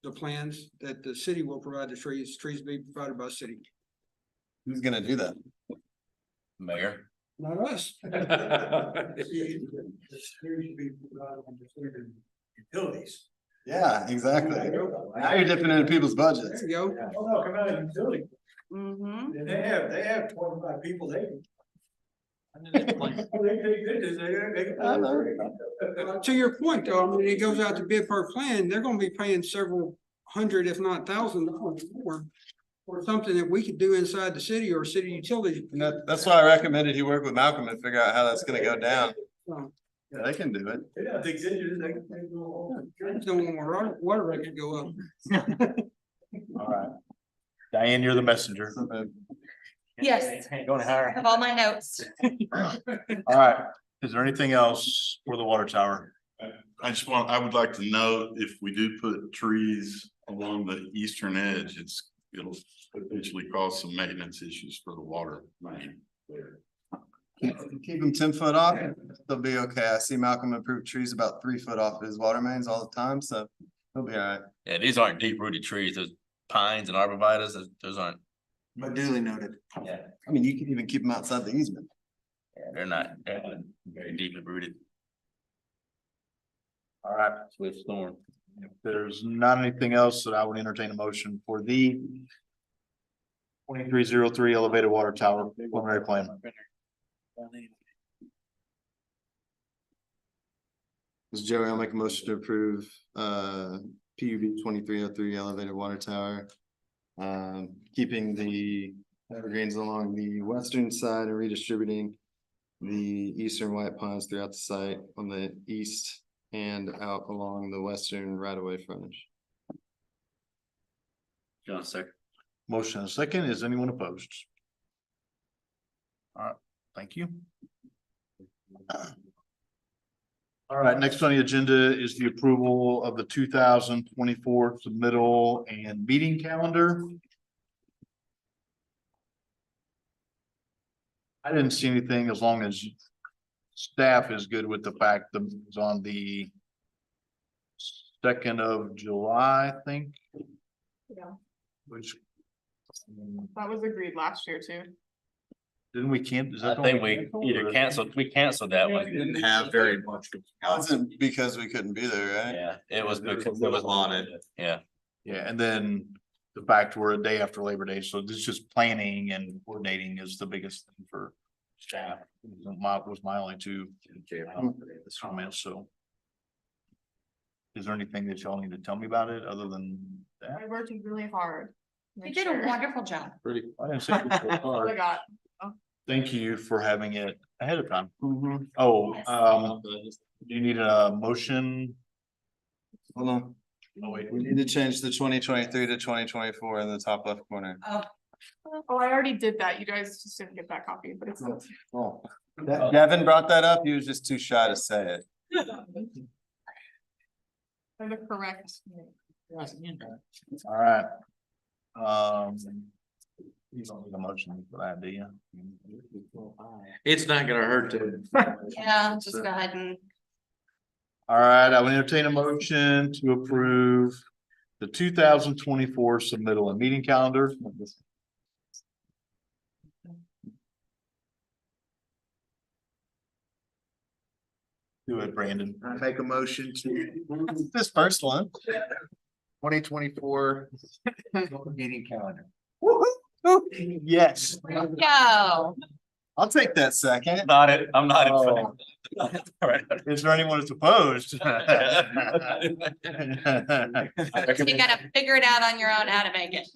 the plans that the city will provide the trees be provided by city, Who's gonna do that? Mayor. not us. Utilities. Yeah, exactly. Now you're dipping into people's budgets. There you go. Oh, no, come out of utility. Mm-hmm. They have 25 people, they. To your point, though, I mean, it goes out to bid per plan, they're gonna be paying several hundred, if not $1,000 more. For something that we could do inside the city or city utilities. And that's why I recommended you work with Malcolm and figure out how that's gonna go down. Yeah, they can do it. Yeah, I think don't want water rate to go up. All right. Diane, you're the messenger. Yes. Ain't going higher. I have all my notes. All right. Is there anything else for the water tower? I would like to know if we do put trees along the eastern edge, it'll potentially cause some maintenance issues for the water main there. Keep them 10 foot off, they'll be okay. I see Malcolm improve trees about 3 foot off his water mains all the time, so he'll be all right. Yeah, these aren't deep rooted trees. Those pines and arborvitaes, those aren't, But duly noted. yeah, I mean, you can even keep them outside the easement. they're not very deeply rooted. All right. Swift storm. If there's not anything else, that I would entertain a motion for the 2303 elevated water tower preliminary plan. This is Joey, I'll make a motion to approve PUB 2303 elevated water tower. Keeping the evergreens along the western side and redistributing the eastern white pines throughout the site on the east and out along the western right-of-way frontage. John, second. Motion and a second. Is anyone opposed? All right, thank you. All right, next on the agenda is the approval of the 2024 submittal and meeting calendar. I didn't see anything as long as staff is good with the fact that it's on the 2nd of July, I think, Yeah, which that was agreed last year too. didn't we can't. I think we either canceled that one. Didn't have very much. It wasn't because we couldn't be there, right? Yeah, it was because it was on it. Yeah. Yeah, and then the fact we're a day after Labor Day, so this is just planning and coordinating is the biggest thing for staff. Was my only two comments, so. Is there anything that y'all need to tell me about it other than that? I worked really hard. You did a wonderful job. Pretty, I didn't say it was What I hard. got. Thank you for having it ahead of time. Oh, do you need a motion? Hold on. Oh, wait. We need to change the 2023 to 2024 in the top left corner. Oh, I already did that. You guys just didn't get that copy, but it's. Oh. Devin brought that up. He was just too shy to say it. They're the correct. All right. You don't need a motion for that, do you? It's not gonna hurt to. Yeah, just go ahead and. All right, I will entertain a motion to approve the 2024 submittal and meeting calendar. Do it, Brandon. I make a motion to This first one. 2024 meeting calendar. Yes. Go. I'll take that second. I'm not in Oh. Is there anyone that's opposed? You gotta figure it out on your own how to make it.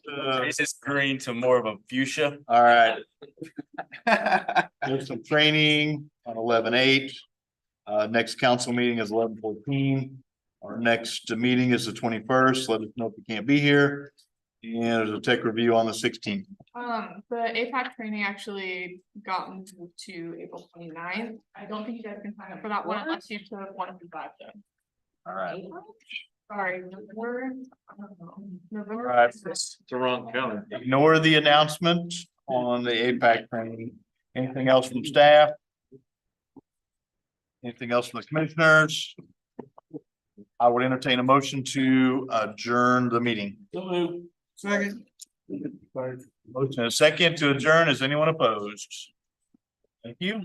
This is green to more of a fuchsia. All right. There's some training on 11/8. Next council meeting is 11/14. Our next meeting is the 21st. Let us know if you can't be here. And there's a tech review on the 16th. The APAC training actually got moved to April 29th. I don't think you guys can sign up for that one unless you took 1 through 5 though. All right. Sorry, November. I don't know. All November. right. It's the wrong calendar. Ignore the announcement on the APAC training. Anything else from staff? Anything else from the commissioners? I would entertain a motion to adjourn the meeting. Second. Motion and a second to adjourn. Is anyone opposed? Thank you.